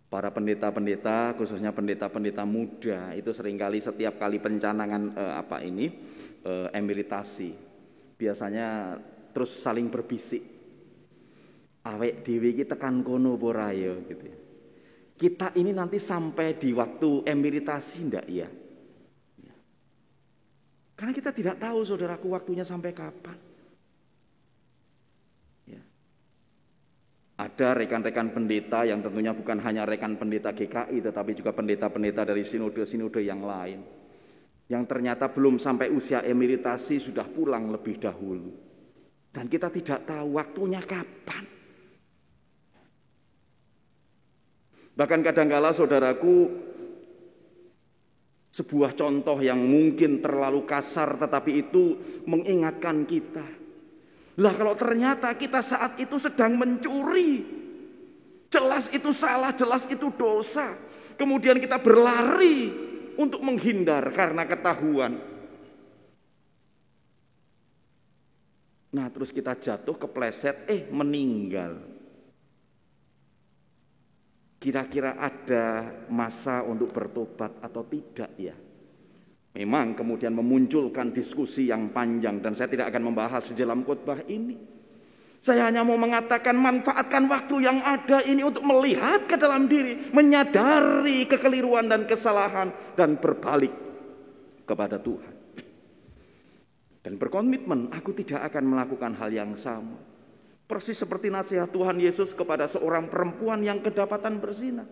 Speaker 8: Para pendeta-pendeta, khususnya pendeta-pendeta muda, itu seringkali setiap kali pencanangan emeritasi, biasanya terus saling berbisik. Awek dhewe iki tekan kono apa ora ya, gitu ya. Kita ini nanti sampai di waktu emeritasi ndak ya? Karena kita tidak tahu, saudaraku, waktunya sampai kapan. Ada rekan-rekan pendeta yang tentunya bukan hanya rekan pendeta GKI, tetapi juga pendeta-pendeta dari sinode-sinode yang lain, yang ternyata belum sampai usia emeritasi sudah pulang lebih dahulu. Dan kita tidak tahu waktunya kapan. Bahkan kadangkala, saudaraku, sebuah contoh yang mungkin terlalu kasar, tetapi itu mengingatkan kita. Lah kalau ternyata kita saat itu sedang mencuri, jelas itu salah, jelas itu dosa. Kemudian kita berlari untuk menghindar karena ketahuan. Nah terus kita jatuh, kepleset, meninggal. Kira-kira ada masa untuk bertobat atau tidak ya? Memang kemudian memunculkan diskusi yang panjang dan saya tidak akan membahas di dalam khotbah ini. Saya hanya mau mengatakan manfaatkan waktu yang ada ini untuk melihat ke dalam diri, menyadari kekeliruan dan kesalahan dan berbalik kepada Tuhan. Dan berkomitmen aku tidak akan melakukan hal yang sama. Persis seperti nasihat Tuhan Yesus kepada seorang perempuan yang kedapatan berzina.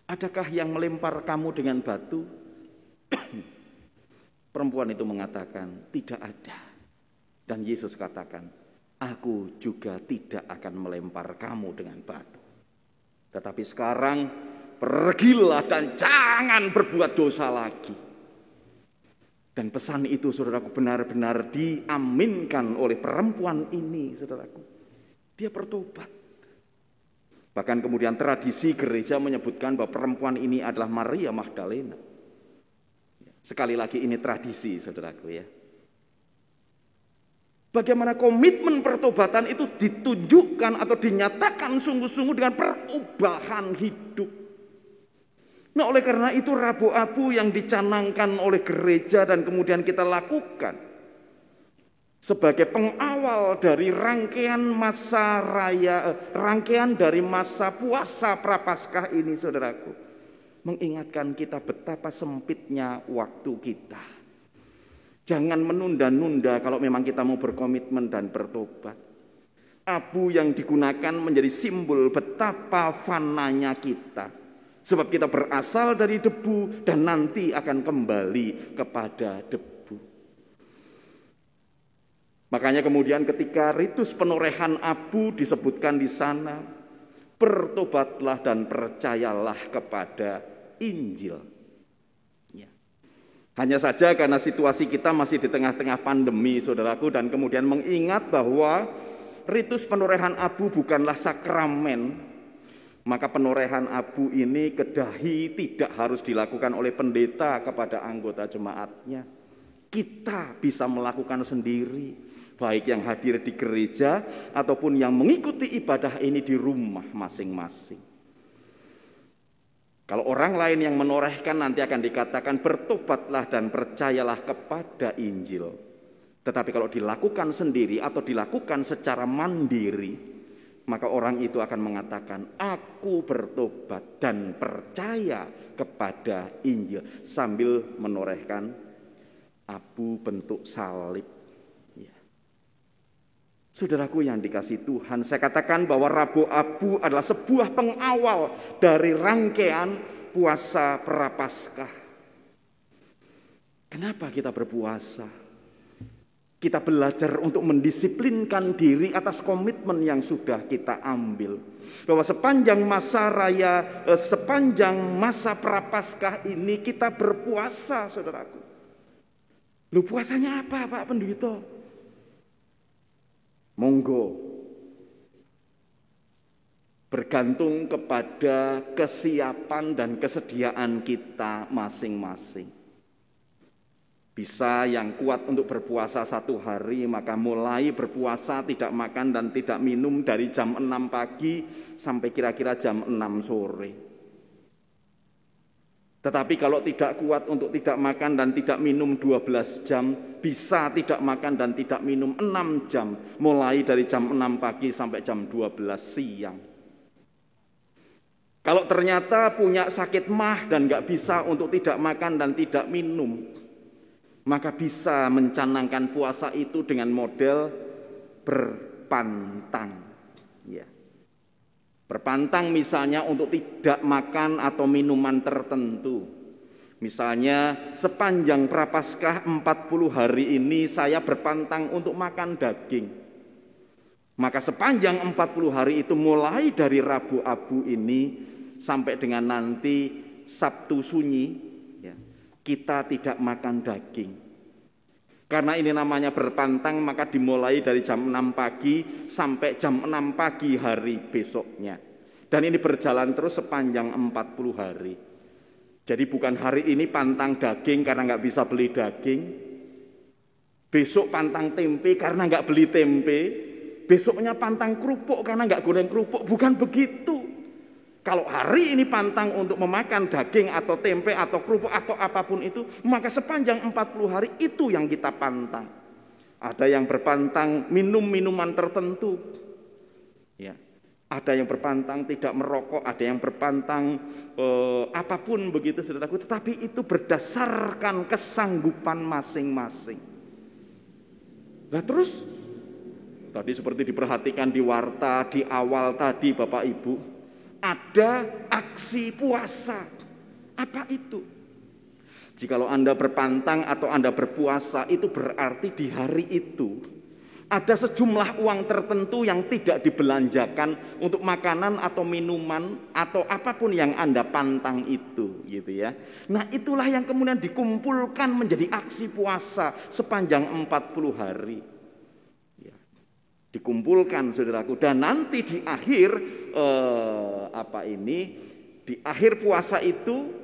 Speaker 8: Adakah yang melempar kamu dengan batu? Perempuan itu mengatakan, tidak ada. Dan Yesus katakan, aku juga tidak akan melempar kamu dengan batu. Tetapi sekarang pergilah dan jangan berbuat dosa lagi. Dan pesan itu saudaraku benar-benar diaminkan oleh perempuan ini saudaraku. Dia bertobat. Bahkan kemudian tradisi gereja menyebutkan bahwa perempuan ini adalah Maria Magdalena. Sekali lagi ini tradisi saudaraku ya. Bagaimana komitmen pertobatan itu ditunjukkan atau dinyatakan sungguh-sungguh dengan perubahan hidup. Nah oleh karena itu Rabu Abu yang dicanangkan oleh gereja dan kemudian kita lakukan sebagai pengawal dari rangkaian masa rangkaian dari masa puasa Prapaskah ini saudaraku, mengingatkan kita betapa sempitnya waktu kita. Jangan menunda-nunda kalau memang kita mau berkomitmen dan bertobat. Abu yang digunakan menjadi simbol betapa fananya kita. Sebab kita berasal dari debu dan nanti akan kembali kepada debu. Makanya kemudian ketika ritus penorehan abu disebutkan di sana, bertobatlah dan percayalah kepada Injil. Ya. Hanya saja karena situasi kita masih di tengah-tengah pandemi, saudaraku, dan kemudian mengingat bahwa ritus penorehan abu bukanlah sakramen, maka penorehan abu ini kedahi tidak harus dilakukan oleh pendeta kepada anggota jemaatnya. Kita bisa melakukan sendiri, baik yang hadir di gereja ataupun yang mengikuti ibadah ini di rumah masing-masing. Kalau orang lain yang menorehkan nanti akan dikatakan bertobatlah dan percayalah kepada Injil. Tetapi kalau dilakukan sendiri atau dilakukan secara mandiri, maka orang itu akan mengatakan, aku bertobat dan percaya kepada Injil. Sambil menorehkan abu bentuk salib. Ya. Saudaraku yang dikasihi Tuhan, saya katakan bahwa Rabu Abu adalah sebuah pengawal dari rangkaian puasa Prapaskah. Kenapa kita berpuasa? Kita belajar untuk mendisiplinkan diri atas komitmen yang sudah kita ambil. Bahwa sepanjang masa raya, sepanjang masa Prapaskah ini kita berpuasa, saudaraku. Lu puasanya apa, Pak Pendeta? Monggo. Bergantung kepada kesiapan dan kesediaan kita masing-masing. Bisa yang kuat untuk berpuasa 1 hari, maka mulai berpuasa tidak makan dan tidak minum dari jam 6 pagi sampai kira-kira jam 6 sore. Tetapi kalau tidak kuat untuk tidak makan dan tidak minum 12 jam, bisa tidak makan dan tidak minum 6 jam, mulai dari jam 6 pagi sampai jam 12 siang. Kalau ternyata punya sakit mah dan nggak bisa untuk tidak makan dan tidak minum, maka bisa mencanangkan puasa itu dengan model berpantang. Ya. Berpantang misalnya untuk tidak makan atau minuman tertentu. Misalnya sepanjang Prapaskah 40 hari ini saya berpantang untuk makan daging. Maka sepanjang 40 hari itu mulai dari Rabu Abu ini sampai dengan nanti Sabtu Sunyi, kita tidak makan daging. Karena ini namanya berpantang, maka dimulai dari jam 6 pagi sampai jam 6 pagi hari besoknya. Dan ini berjalan terus sepanjang 40 hari. Jadi bukan hari ini pantang daging karena nggak bisa beli daging. Besok pantang tempe karena nggak beli tempe. Besoknya pantang kerupuk karena nggak goreng kerupuk. Bukan begitu. Kalau hari ini pantang untuk memakan daging atau tempe atau kerupuk atau apapun itu, maka sepanjang 40 hari itu yang kita pantang. Ada yang berpantang minum minuman tertentu. Ya. Ada yang berpantang tidak merokok, ada yang berpantang apapun begitu saudaraku, tetapi itu berdasarkan kesanggupan masing-masing. Nah terus, tadi seperti diperhatikan di warta di awal tadi Bapak Ibu, ada aksi puasa. Apa itu? Jikalau Anda berpantang atau Anda berpuasa, itu berarti di hari itu ada sejumlah uang tertentu yang tidak dibelanjakan untuk makanan atau minuman atau apapun yang Anda pantang itu, gitu ya. Nah, itulah yang kemudian dikumpulkan menjadi aksi puasa sepanjang 40 hari. Ya. Dikumpulkan saudaraku, dan nanti di akhir di akhir puasa itu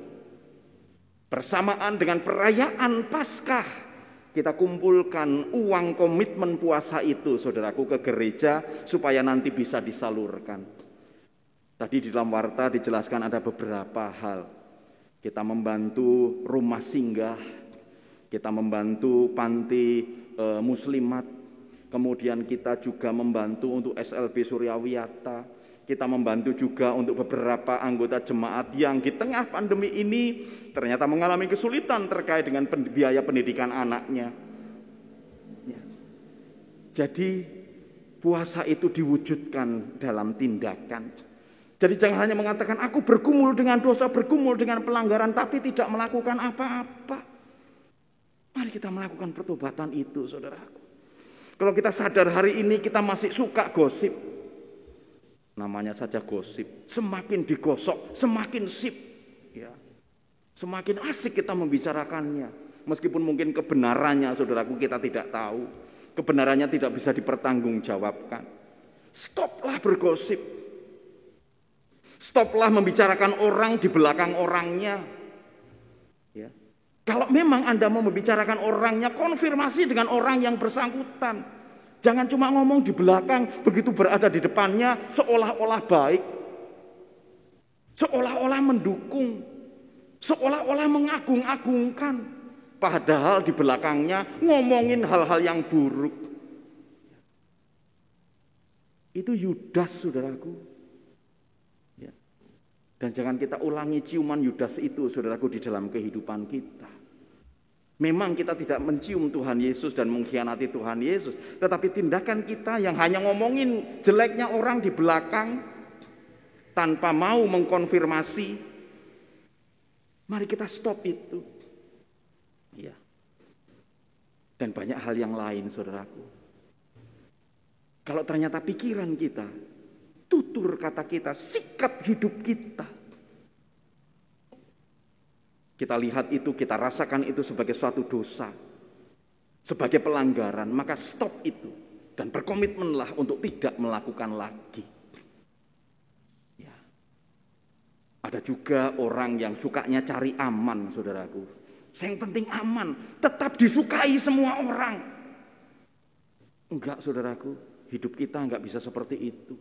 Speaker 8: bersamaan dengan perayaan Paskah, kita kumpulkan uang komitmen puasa itu, saudaraku, ke gereja supaya nanti bisa disalurkan. Tadi di dalam warta dijelaskan ada beberapa hal. Kita membantu rumah singgah, kita membantu panti muslimat, kemudian kita juga membantu untuk SLB Suryawiyata. Kita membantu juga untuk beberapa anggota jemaat yang di tengah pandemi ini ternyata mengalami kesulitan terkait dengan biaya pendidikan anaknya. Ya. Jadi puasa itu diwujudkan dalam tindakan. Jadi jangan hanya mengatakan aku bergumul dengan dosa, bergumul dengan pelanggaran, tapi tidak melakukan apa-apa. Mari kita melakukan pertobatan itu, saudaraku. Kalau kita sadar hari ini kita masih suka gosip, namanya saja gosip, semakin digosok, semakin sip, ya. Semakin asik kita membicarakannya. Meskipun mungkin kebenarannya, saudaraku, kita tidak tahu. Kebenarannya tidak bisa dipertanggungjawabkan. Stoplah bergosip. Stoplah membicarakan orang di belakang orangnya. Ya. Kalau memang Anda mau membicarakan orangnya, konfirmasi dengan orang yang bersangkutan. Jangan cuma ngomong di belakang, begitu berada di depannya seolah-olah baik, seolah-olah mendukung, seolah-olah mengagung-agungkan, padahal di belakangnya ngomongin hal-hal yang buruk. Itu Yudas, saudaraku. Ya. Dan jangan kita ulangi ciuman Yudas itu, saudaraku, di dalam kehidupan kita. Memang kita tidak mencium Tuhan Yesus dan mengkhianati Tuhan Yesus, tetapi tindakan kita yang hanya ngomongin jeleknya orang di belakang tanpa mau mengkonfirmasi, mari kita stop itu. Ya. Dan banyak hal yang lain, saudaraku. Kalau ternyata pikiran kita, tutur kata kita, sikap hidup kita lihat itu, kita rasakan itu sebagai suatu dosa, sebagai pelanggaran, maka stop itu dan berkomitmenlah untuk tidak melakukan lagi. Ya. Ada juga orang yang sukanya cari aman, saudaraku. Yang penting aman, tetap disukai semua orang. Enggak, saudaraku, hidup kita enggak bisa seperti itu.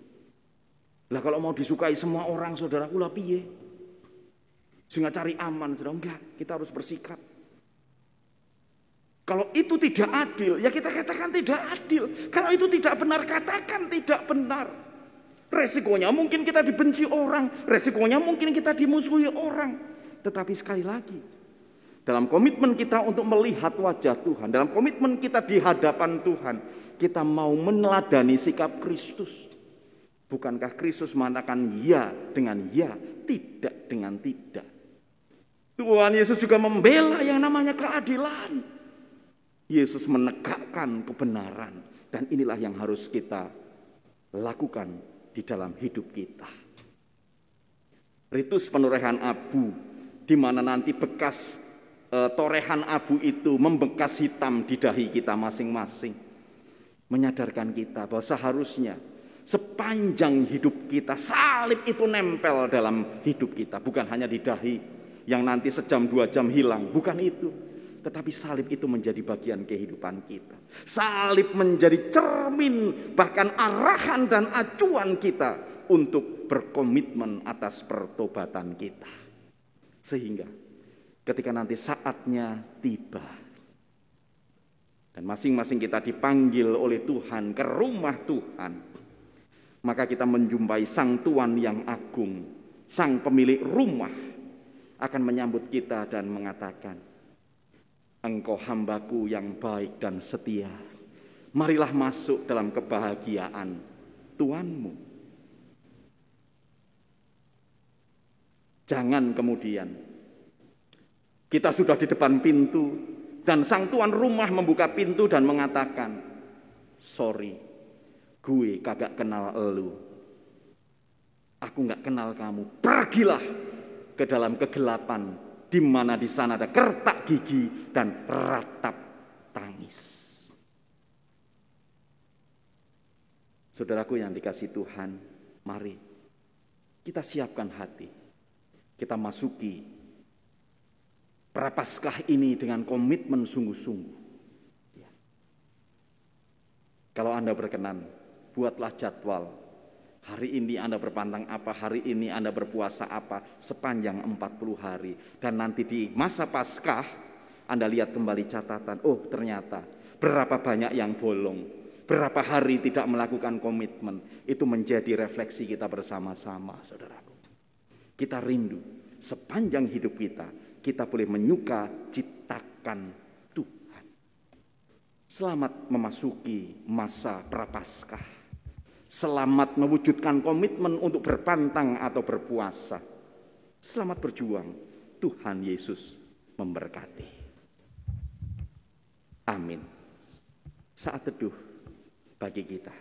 Speaker 8: Lah kalau mau disukai semua orang, saudaraku, lah piye? Sehingga cari aman, saudara. Enggak, kita harus bersikap. Kalau itu tidak adil, ya kita katakan tidak adil. Kalau itu tidak benar, katakan tidak benar. Resikonya mungkin kita dibenci orang, resikonya mungkin kita dimusuhi orang. Tetapi sekali lagi, dalam komitmen kita untuk melihat wajah Tuhan, dalam komitmen kita di hadapan Tuhan, kita mau meneladani sikap Kristus. Bukankah Kristus mengatakan ya dengan ya, tidak dengan tidak? Tuhan Yesus juga membela yang namanya keadilan. Yesus menegakkan kebenaran. Dan inilah yang harus kita lakukan di dalam hidup kita. Ritus penurehan abu, di mana nanti bekas torehan abu itu membekas hitam di dahi kita masing-masing. Menyadarkan kita bahwa seharusnya sepanjang hidup kita salib itu nempel dalam hidup kita. Bukan hanya di dahi yang nanti sejam 2 jam hilang, bukan itu. tetapi salib itu menjadi bagian kehidupan kita. Salib menjadi cermin, bahkan arahan dan acuan kita untuk berkomitmen atas pertobatan kita. Sehingga ketika nanti saatnya tiba dan masing-masing kita dipanggil oleh Tuhan ke rumah Tuhan, maka kita menjumpai Sang Tuan yang agung, Sang pemilik rumah akan menyambut kita dan mengatakan, "Engkau hambaku yang baik dan setia, marilah masuk dalam kebahagiaan Tuanmu." Jangan kemudian kita sudah di depan pintu dan Sang Tuan rumah membuka pintu dan mengatakan, "Sorry, gue kagak kenal elu. Aku gak kenal kamu. Pergilah ke dalam kegelapan, di mana di sana ada kertak gigi dan ratap tangis." Saudaraku yang dikasihi Tuhan, mari kita siapkan hati. Kita masuki Prapaskah ini dengan komitmen sungguh-sungguh. Ya. Kalau Anda berkenan, buatlah jadwal. Hari ini Anda berpantang apa, hari ini Anda berpuasa apa, sepanjang 40 hari. Dan nanti di masa Paskah, Anda lihat kembali catatan, oh ternyata berapa banyak yang bolong, berapa hari tidak melakukan komitmen. Itu menjadi refleksi kita bersama-sama, saudaraku. Kita rindu, sepanjang hidup kita boleh menyuka citakan Tuhan. Selamat memasuki masa Prapaskah. Selamat mewujudkan komitmen untuk berpantang atau berpuasa. Selamat berjuang. Tuhan Yesus memberkati. Amin. Saat teduh bagi kita.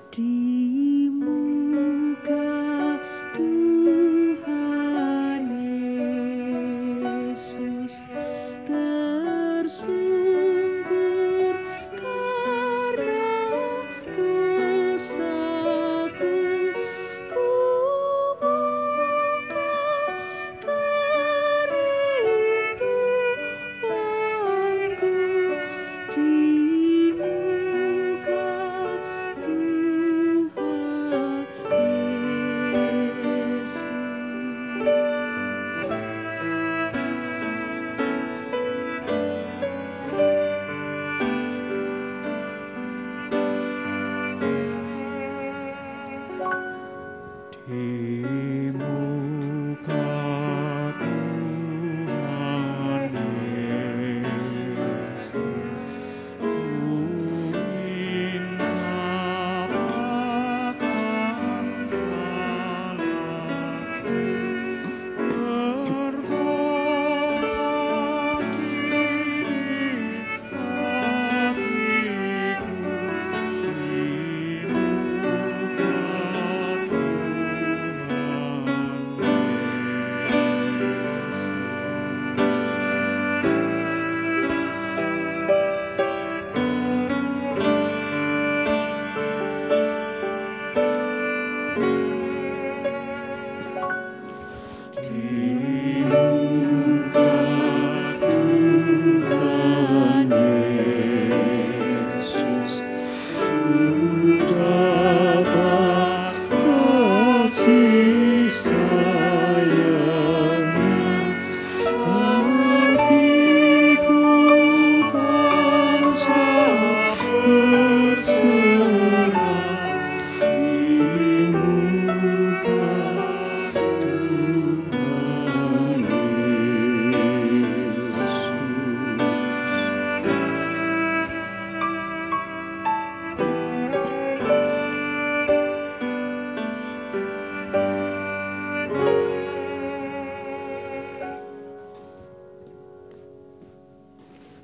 Speaker 12: Di muka Tuhan Yesus tersungkur karena dosaku, ku buka kerinduanku di muka Tuhan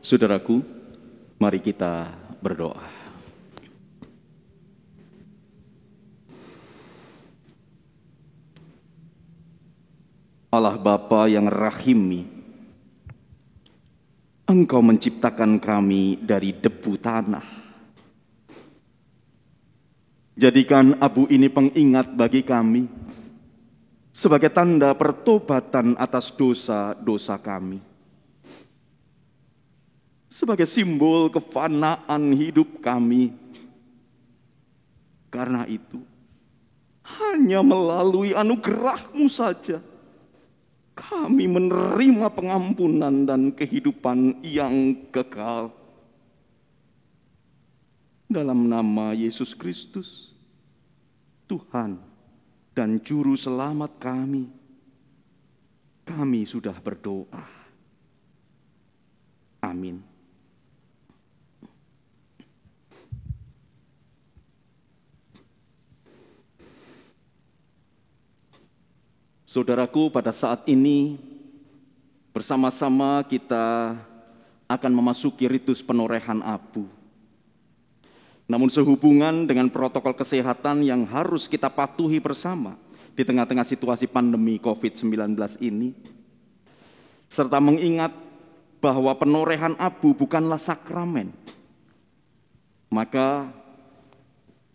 Speaker 8: Saudaraku, mari kita berdoa. Allah Bapa yang rahimi, Engkau menciptakan kami dari debu tanah. Jadikan abu ini pengingat bagi kami sebagai tanda pertobatan atas dosa-dosa kami. Sebagai simbol kefanaan hidup kami. Karena itu, hanya melalui anugerah-Mu saja kami menerima pengampunan dan kehidupan yang kekal. Dalam nama Yesus Kristus, Tuhan dan Juru Selamat kami sudah berdoa. Amin. Saudaraku, pada saat ini bersama-sama kita akan memasuki ritus penorehan abu. Namun sehubungan dengan protokol kesehatan yang harus kita patuhi bersama di tengah-tengah situasi pandemi COVID-19 ini, serta mengingat bahwa penorehan abu bukanlah sakramen, maka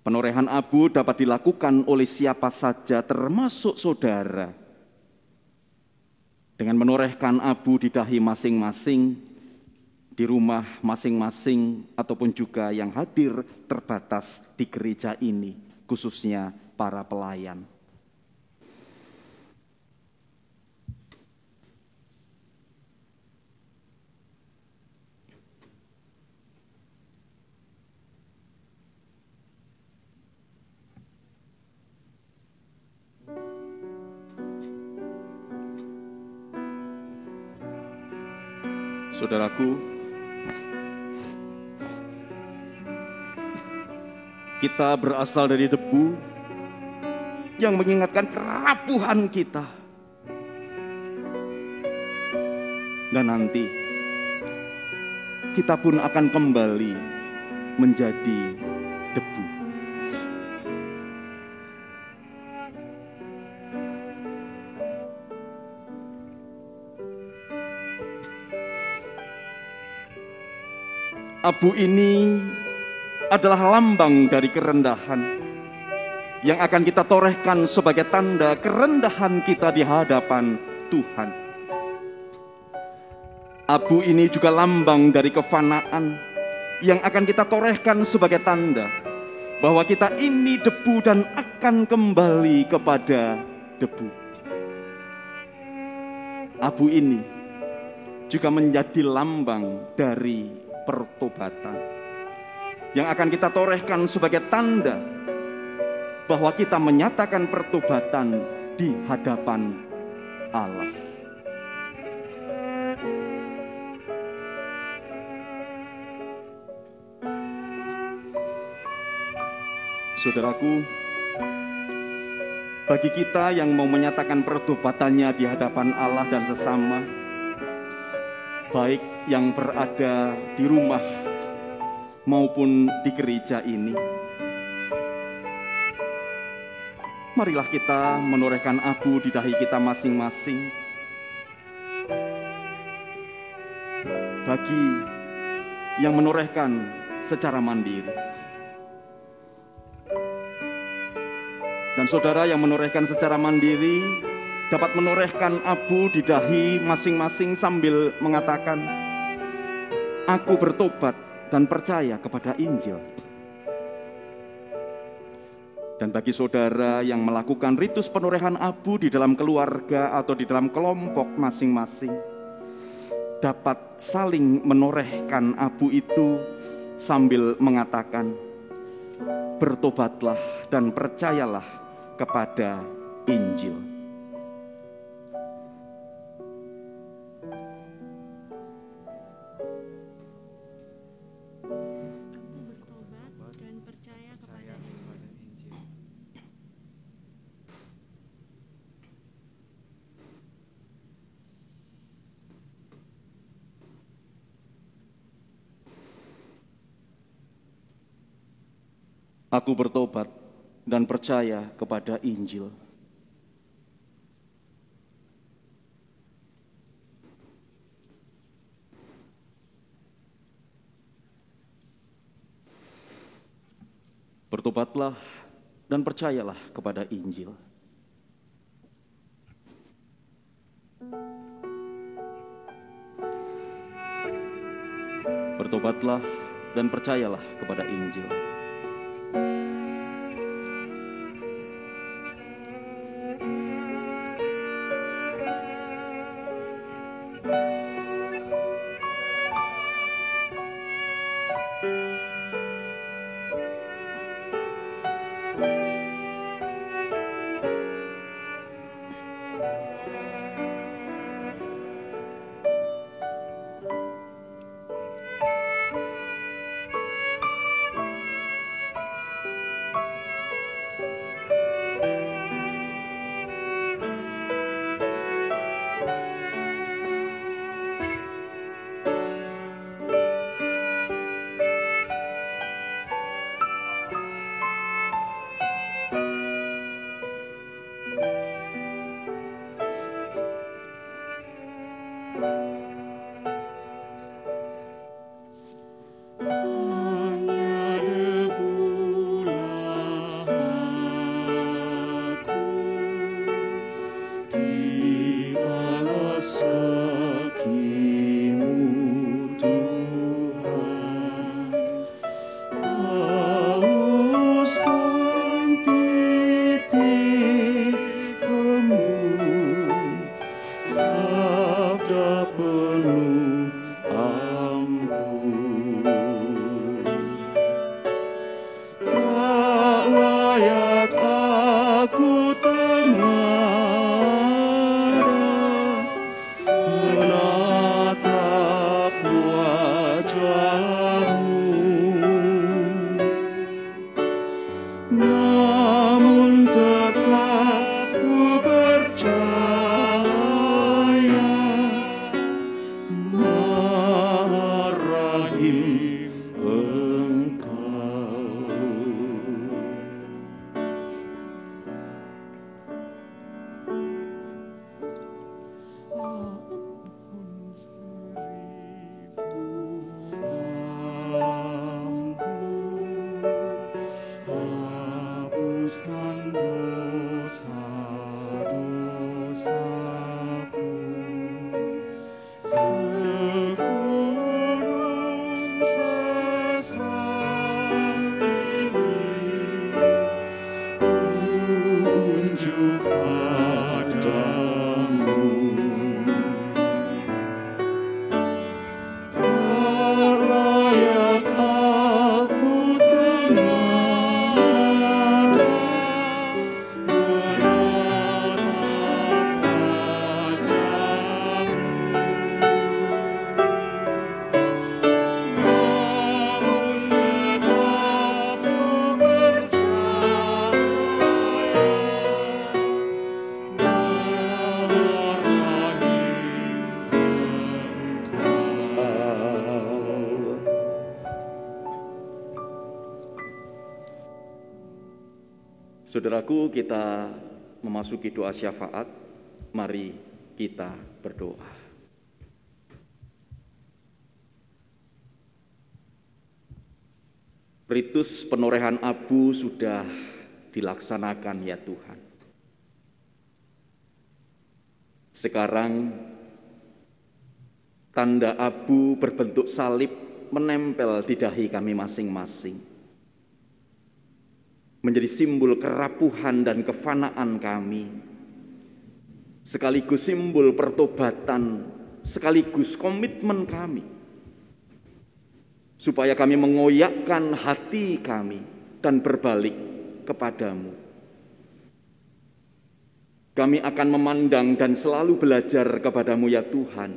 Speaker 8: penorehan abu dapat dilakukan oleh siapa saja termasuk saudara, dengan menorehkan abu di dahi masing-masing, di rumah masing-masing, ataupun juga yang hadir terbatas di gereja ini, khususnya para pelayan. Saudaraku, kita berasal dari debu yang mengingatkan kerapuhan kita. Dan nanti kita pun akan kembali menjadi debu. Abu ini adalah lambang dari kerendahan yang akan kita torehkan sebagai tanda kerendahan kita di hadapan Tuhan. Abu ini juga lambang dari kefanaan yang akan kita torehkan sebagai tanda bahwa kita ini debu dan akan kembali kepada debu. Abu ini juga menjadi lambang dari pertobatan yang akan kita torehkan sebagai tanda bahwa kita menyatakan pertobatan di hadapan Allah. Saudaraku, bagi kita yang mau menyatakan pertobatannya di hadapan Allah dan sesama, baik yang berada di rumah maupun di gereja ini, marilah kita menorehkan abu di dahi kita masing-masing. Bagi yang menorehkan secara mandiri, dan saudara yang menorehkan secara mandiri dapat menorehkan abu di dahi masing-masing sambil mengatakan, "Aku bertobat dan percaya kepada Injil." Dan bagi saudara yang melakukan ritus penorehan abu di dalam keluarga atau di dalam kelompok masing-masing, dapat saling menorehkan abu itu sambil mengatakan, "Bertobatlah dan percayalah kepada Injil." Aku bertobat dan percaya kepada Injil. Bertobatlah dan percayalah kepada Injil. Bertobatlah dan percayalah kepada Injil. Saudaraku, kita memasuki doa syafaat. Mari kita berdoa. Ritus penorehan abu sudah dilaksanakan ya Tuhan. Sekarang tanda abu berbentuk salib menempel di dahi kami masing-masing. Menjadi simbol kerapuhan dan kefanaan kami, sekaligus simbol pertobatan, sekaligus komitmen kami, supaya kami mengoyakkan hati kami dan berbalik kepadamu. Kami akan memandang dan selalu belajar kepadamu ya Tuhan,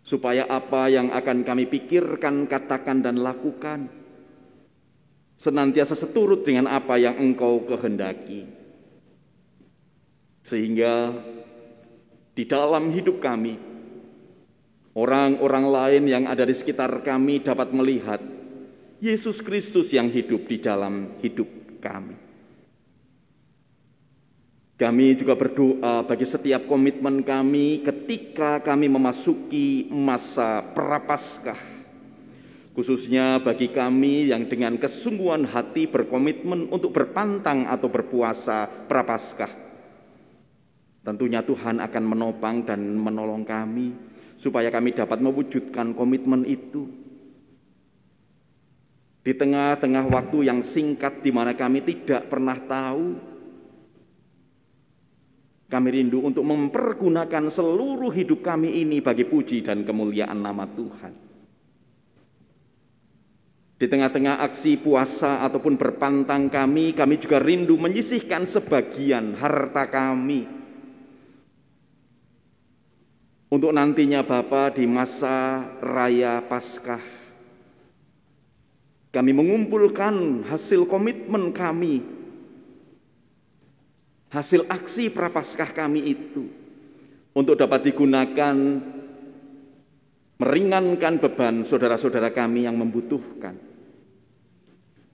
Speaker 8: supaya apa yang akan kami pikirkan, katakan, dan lakukan senantiasa seturut dengan apa yang Engkau kehendaki. Sehingga di dalam hidup kami, orang-orang lain yang ada di sekitar kami dapat melihat Yesus Kristus yang hidup di dalam hidup kami. Kami juga berdoa bagi setiap komitmen kami ketika kami memasuki masa Prapaskah. Khususnya bagi kami yang dengan kesungguhan hati berkomitmen untuk berpantang atau berpuasa Prapaskah. Tentunya Tuhan akan menopang dan menolong kami supaya kami dapat mewujudkan komitmen itu. Di tengah-tengah waktu yang singkat di mana kami tidak pernah tahu, kami rindu untuk mempergunakan seluruh hidup kami ini bagi puji dan kemuliaan nama Tuhan. Di tengah-tengah aksi puasa ataupun berpantang kami juga rindu menyisihkan sebagian harta kami untuk nantinya Bapa di masa Raya Paskah. Kami mengumpulkan hasil komitmen kami, hasil aksi Prapaskah kami itu untuk dapat digunakan meringankan beban saudara-saudara kami yang membutuhkan.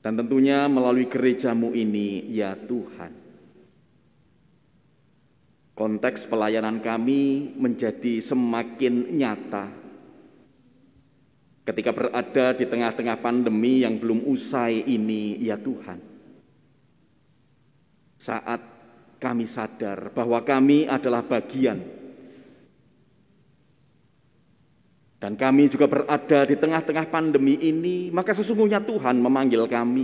Speaker 8: Dan tentunya melalui gereja-Mu ini, ya Tuhan. Konteks pelayanan kami menjadi semakin nyata ketika berada di tengah-tengah pandemi yang belum usai ini, ya Tuhan. Saat kami sadar bahwa kami adalah bagian dan kami juga berada di tengah-tengah pandemi ini, maka sesungguhnya Tuhan memanggil kami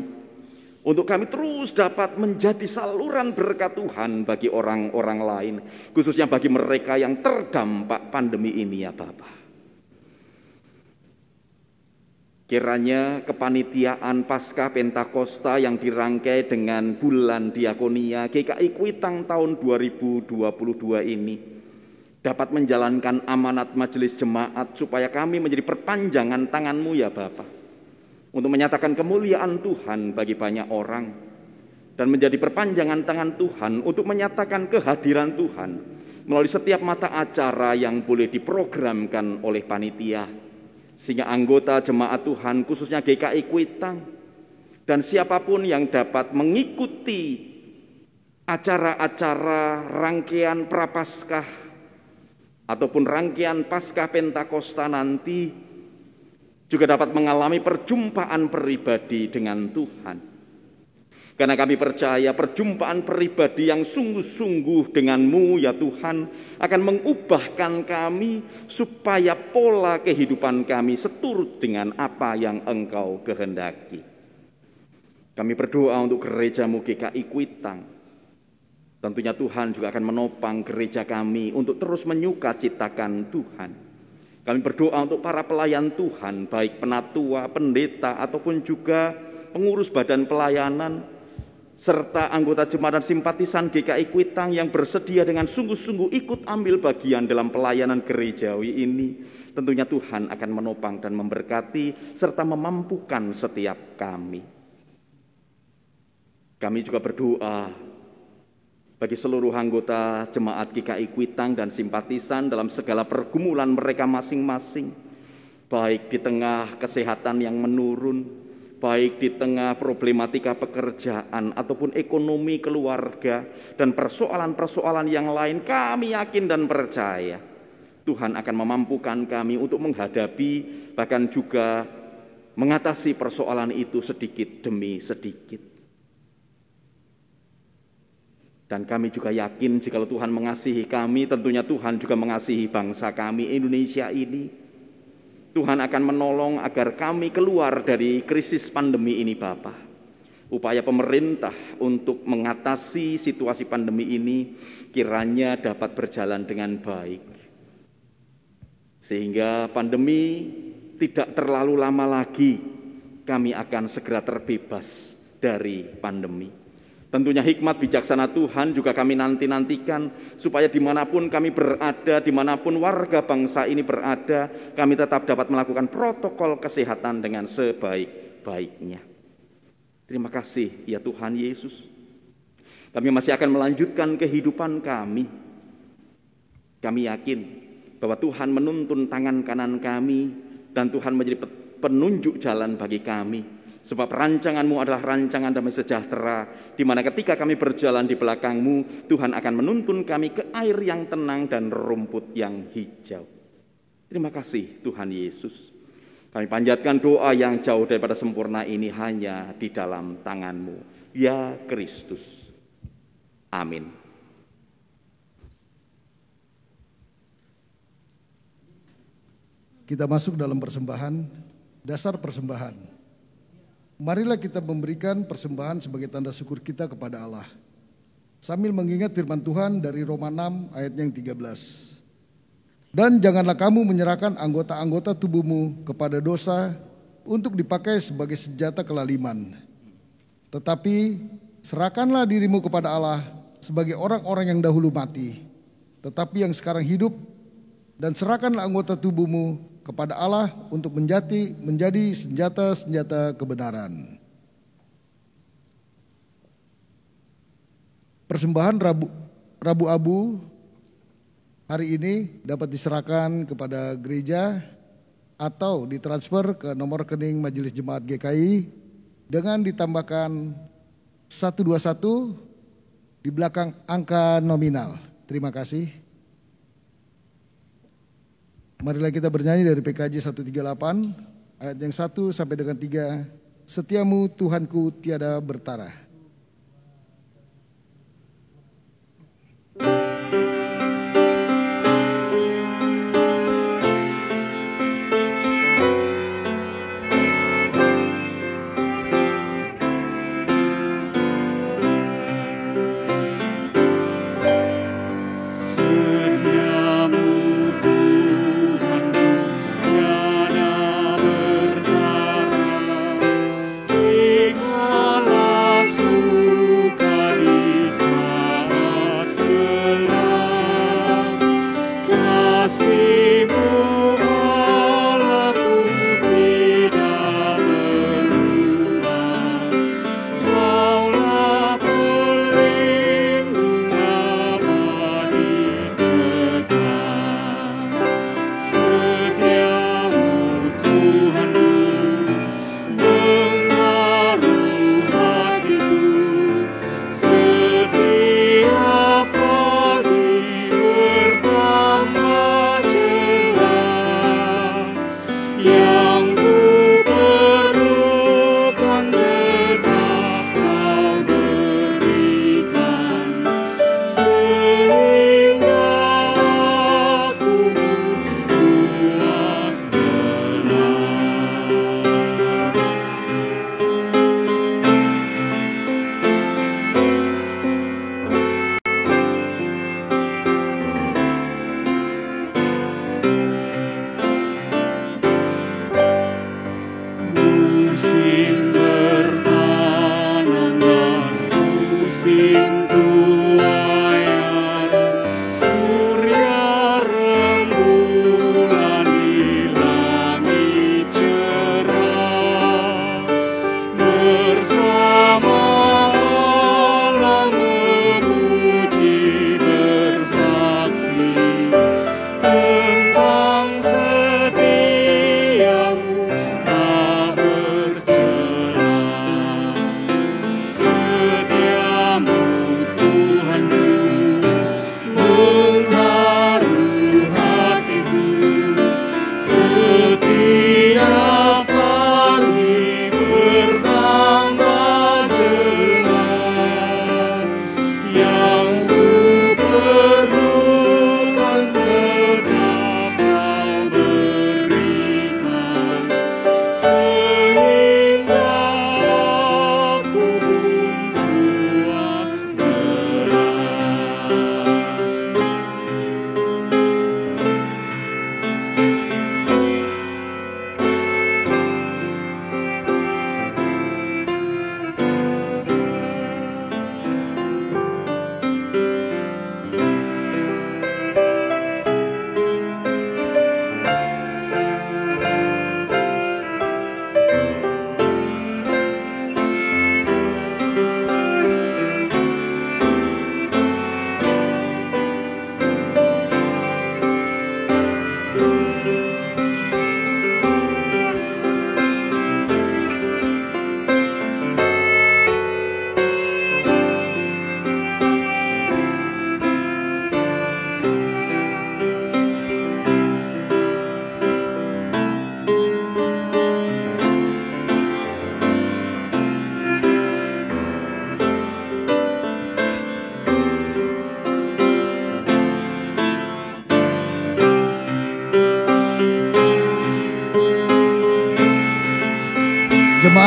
Speaker 8: untuk kami terus dapat menjadi saluran berkat Tuhan bagi orang-orang lain, khususnya bagi mereka yang terdampak pandemi ini, ya Bapa. Kiranya kepanitiaan Paskah Pentakosta yang dirangkai dengan bulan diakonia GKI Kuitang tahun 2022 ini dapat menjalankan amanat majelis jemaat supaya kami menjadi perpanjangan tangan-Mu, ya Bapa, untuk menyatakan kemuliaan Tuhan bagi banyak orang dan menjadi perpanjangan tangan Tuhan untuk menyatakan kehadiran Tuhan melalui setiap mata acara yang boleh diprogramkan oleh panitia, sehingga anggota jemaat Tuhan khususnya GKI Kuitang dan siapapun yang dapat mengikuti acara-acara rangkaian Prapaskah ataupun rangkaian Paskah Pentakosta nanti juga dapat mengalami perjumpaan pribadi dengan Tuhan. Karena kami percaya perjumpaan pribadi yang sungguh-sungguh dengan-Mu, ya Tuhan, akan mengubahkan kami supaya pola kehidupan kami seturut dengan apa yang Engkau kehendaki. Kami berdoa untuk gereja-Mu GKI Kuitang. Tentunya Tuhan juga akan menopang gereja kami untuk terus menyukacitakan Tuhan. Kami berdoa untuk para pelayan Tuhan, baik penatua, pendeta, ataupun juga pengurus badan pelayanan, serta anggota jemaat dan simpatisan GKI Kuitang yang bersedia dengan sungguh-sungguh ikut ambil bagian dalam pelayanan gerejawi ini. Tentunya Tuhan akan menopang dan memberkati, serta memampukan setiap kami. Kami juga berdoa bagi seluruh anggota jemaat GKI Kuitang dan simpatisan dalam segala pergumulan mereka masing-masing, baik di tengah kesehatan yang menurun, baik di tengah problematika pekerjaan ataupun ekonomi keluarga dan persoalan-persoalan yang lain. Kami yakin dan percaya Tuhan akan memampukan kami untuk menghadapi, bahkan juga mengatasi persoalan itu sedikit demi sedikit. Dan kami juga yakin jika Tuhan mengasihi kami, tentunya Tuhan juga mengasihi bangsa kami Indonesia ini. Tuhan akan menolong agar kami keluar dari krisis pandemi ini, Bapa. Upaya pemerintah untuk mengatasi situasi pandemi ini kiranya dapat berjalan dengan baik. Sehingga pandemi tidak terlalu lama lagi, kami akan segera terbebas dari pandemi. Tentunya hikmat bijaksana Tuhan juga kami nantikan supaya dimanapun kami berada, dimanapun warga bangsa ini berada, kami tetap dapat melakukan protokol kesehatan dengan sebaik-baiknya. Terima kasih ya Tuhan Yesus. Kami masih akan melanjutkan kehidupan kami. Kami yakin bahwa Tuhan menuntun tangan kanan kami dan Tuhan menjadi penunjuk jalan bagi kami. Sebab rancangan-Mu adalah rancangan damai sejahtera, di mana ketika kami berjalan di belakang-Mu, Tuhan akan menuntun kami ke air yang tenang dan rumput yang hijau. Terima kasih Tuhan Yesus. Kami panjatkan doa yang jauh daripada sempurna ini hanya di dalam tangan-Mu, ya Kristus. Amin.
Speaker 13: Kita masuk dalam persembahan, dasar persembahan. Marilah kita memberikan persembahan sebagai tanda syukur kita kepada Allah. Sambil mengingat firman Tuhan dari Roma 6 ayat yang 13. Dan janganlah kamu menyerahkan anggota-anggota tubuhmu kepada dosa untuk dipakai sebagai senjata kelaliman. Tetapi serahkanlah dirimu kepada Allah sebagai orang-orang yang dahulu mati, tetapi yang sekarang hidup, dan serahkanlah anggota tubuhmu kepada Allah untuk menjadi senjata-senjata kebenaran. Persembahan Rabu Abu hari ini dapat diserahkan kepada gereja atau ditransfer ke nomor rekening Majelis Jemaat GKI dengan ditambahkan 121 di belakang angka nominal. Terima kasih. Marilah kita bernyanyi dari PKJ 138 ayat yang 1 sampai dengan 3. Setiamu Tuhanku tiada bertara.
Speaker 7: Dikala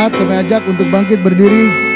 Speaker 13: Jemaat kami ajak untuk bangkit berdiri.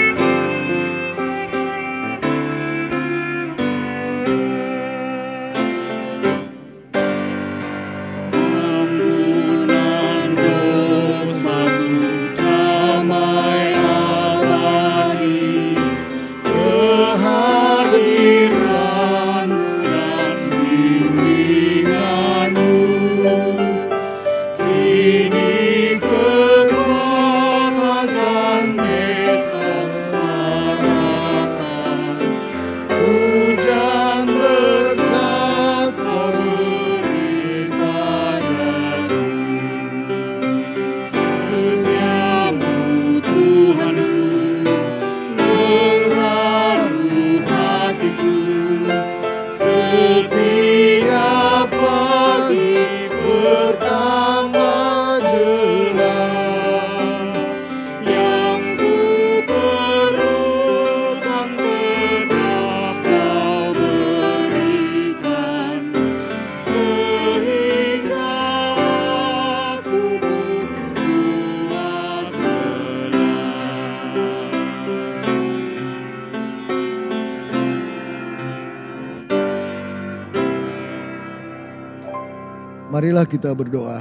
Speaker 13: Marilah kita berdoa.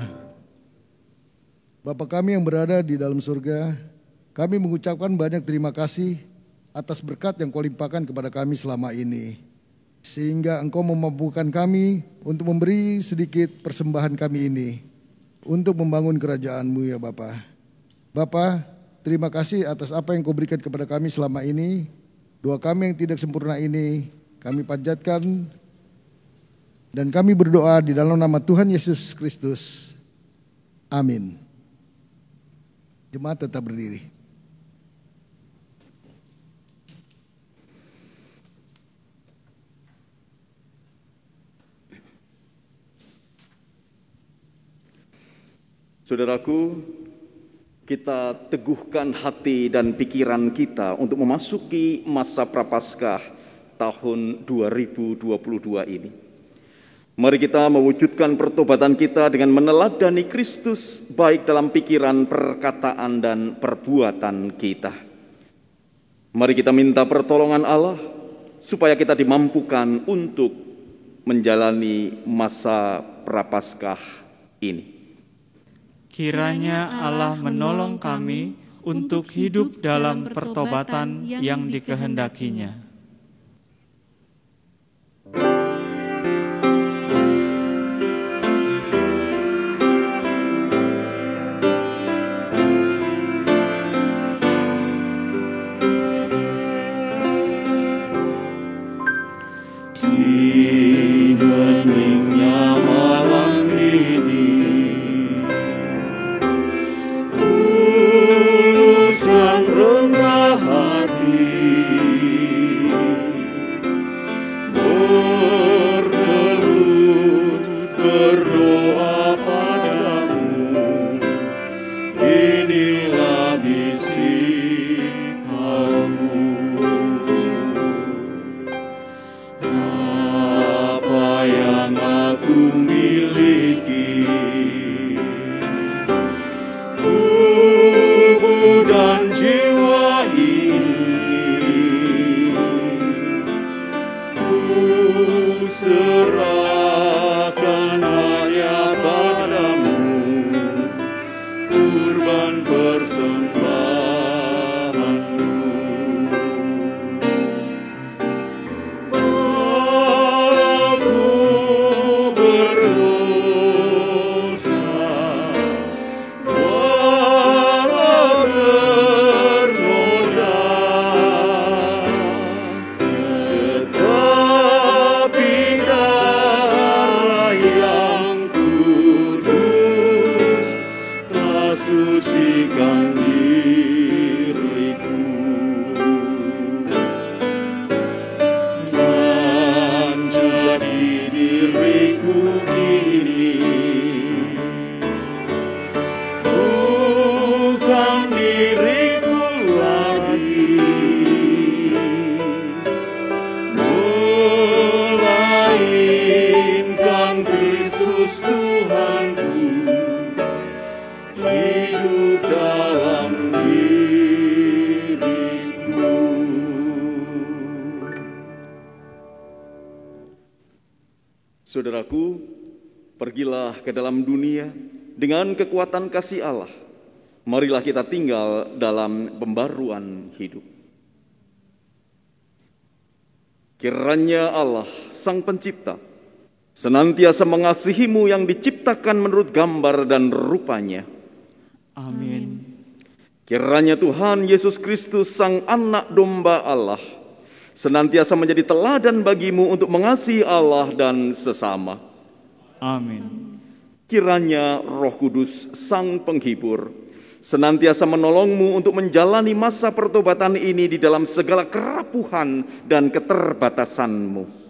Speaker 13: Bapa kami yang berada di dalam surga, kami mengucapkan banyak terima kasih atas berkat yang Kau limpahkan kepada kami selama ini. Sehingga Engkau memampukan kami untuk memberi sedikit persembahan kami ini untuk membangun kerajaan-Mu ya Bapa. Bapa, terima kasih atas apa yang Kau berikan kepada kami selama ini. Doa kami yang tidak sempurna ini kami panjatkan. Dan kami berdoa di dalam nama Tuhan Yesus Kristus. Amin. Jemaat tetap berdiri.
Speaker 8: Saudaraku, kita teguhkan hati dan pikiran kita untuk memasuki masa Prapaskah tahun 2022 ini. Mari kita mewujudkan pertobatan kita dengan meneladani Kristus baik dalam pikiran, perkataan, dan perbuatan kita. Mari kita minta pertolongan Allah supaya kita dimampukan untuk menjalani masa Prapaskah ini.
Speaker 9: Kiranya Allah menolong kami untuk hidup dalam pertobatan yang dikehendakinya.
Speaker 8: Saudaraku, pergilah ke dalam dunia dengan kekuatan kasih Allah. Marilah kita tinggal dalam pembaruan hidup. Kiranya Allah, Sang Pencipta, senantiasa mengasihimu yang diciptakan menurut gambar dan rupanya.
Speaker 9: Amin.
Speaker 8: Kiranya Tuhan Yesus Kristus, Sang Anak Domba Allah, senantiasa menjadi teladan bagimu untuk mengasihi Allah dan sesama.
Speaker 9: Amin.
Speaker 8: Kiranya Roh Kudus, Sang Penghibur, senantiasa menolongmu untuk menjalani masa pertobatan ini di dalam segala kerapuhan dan keterbatasanmu.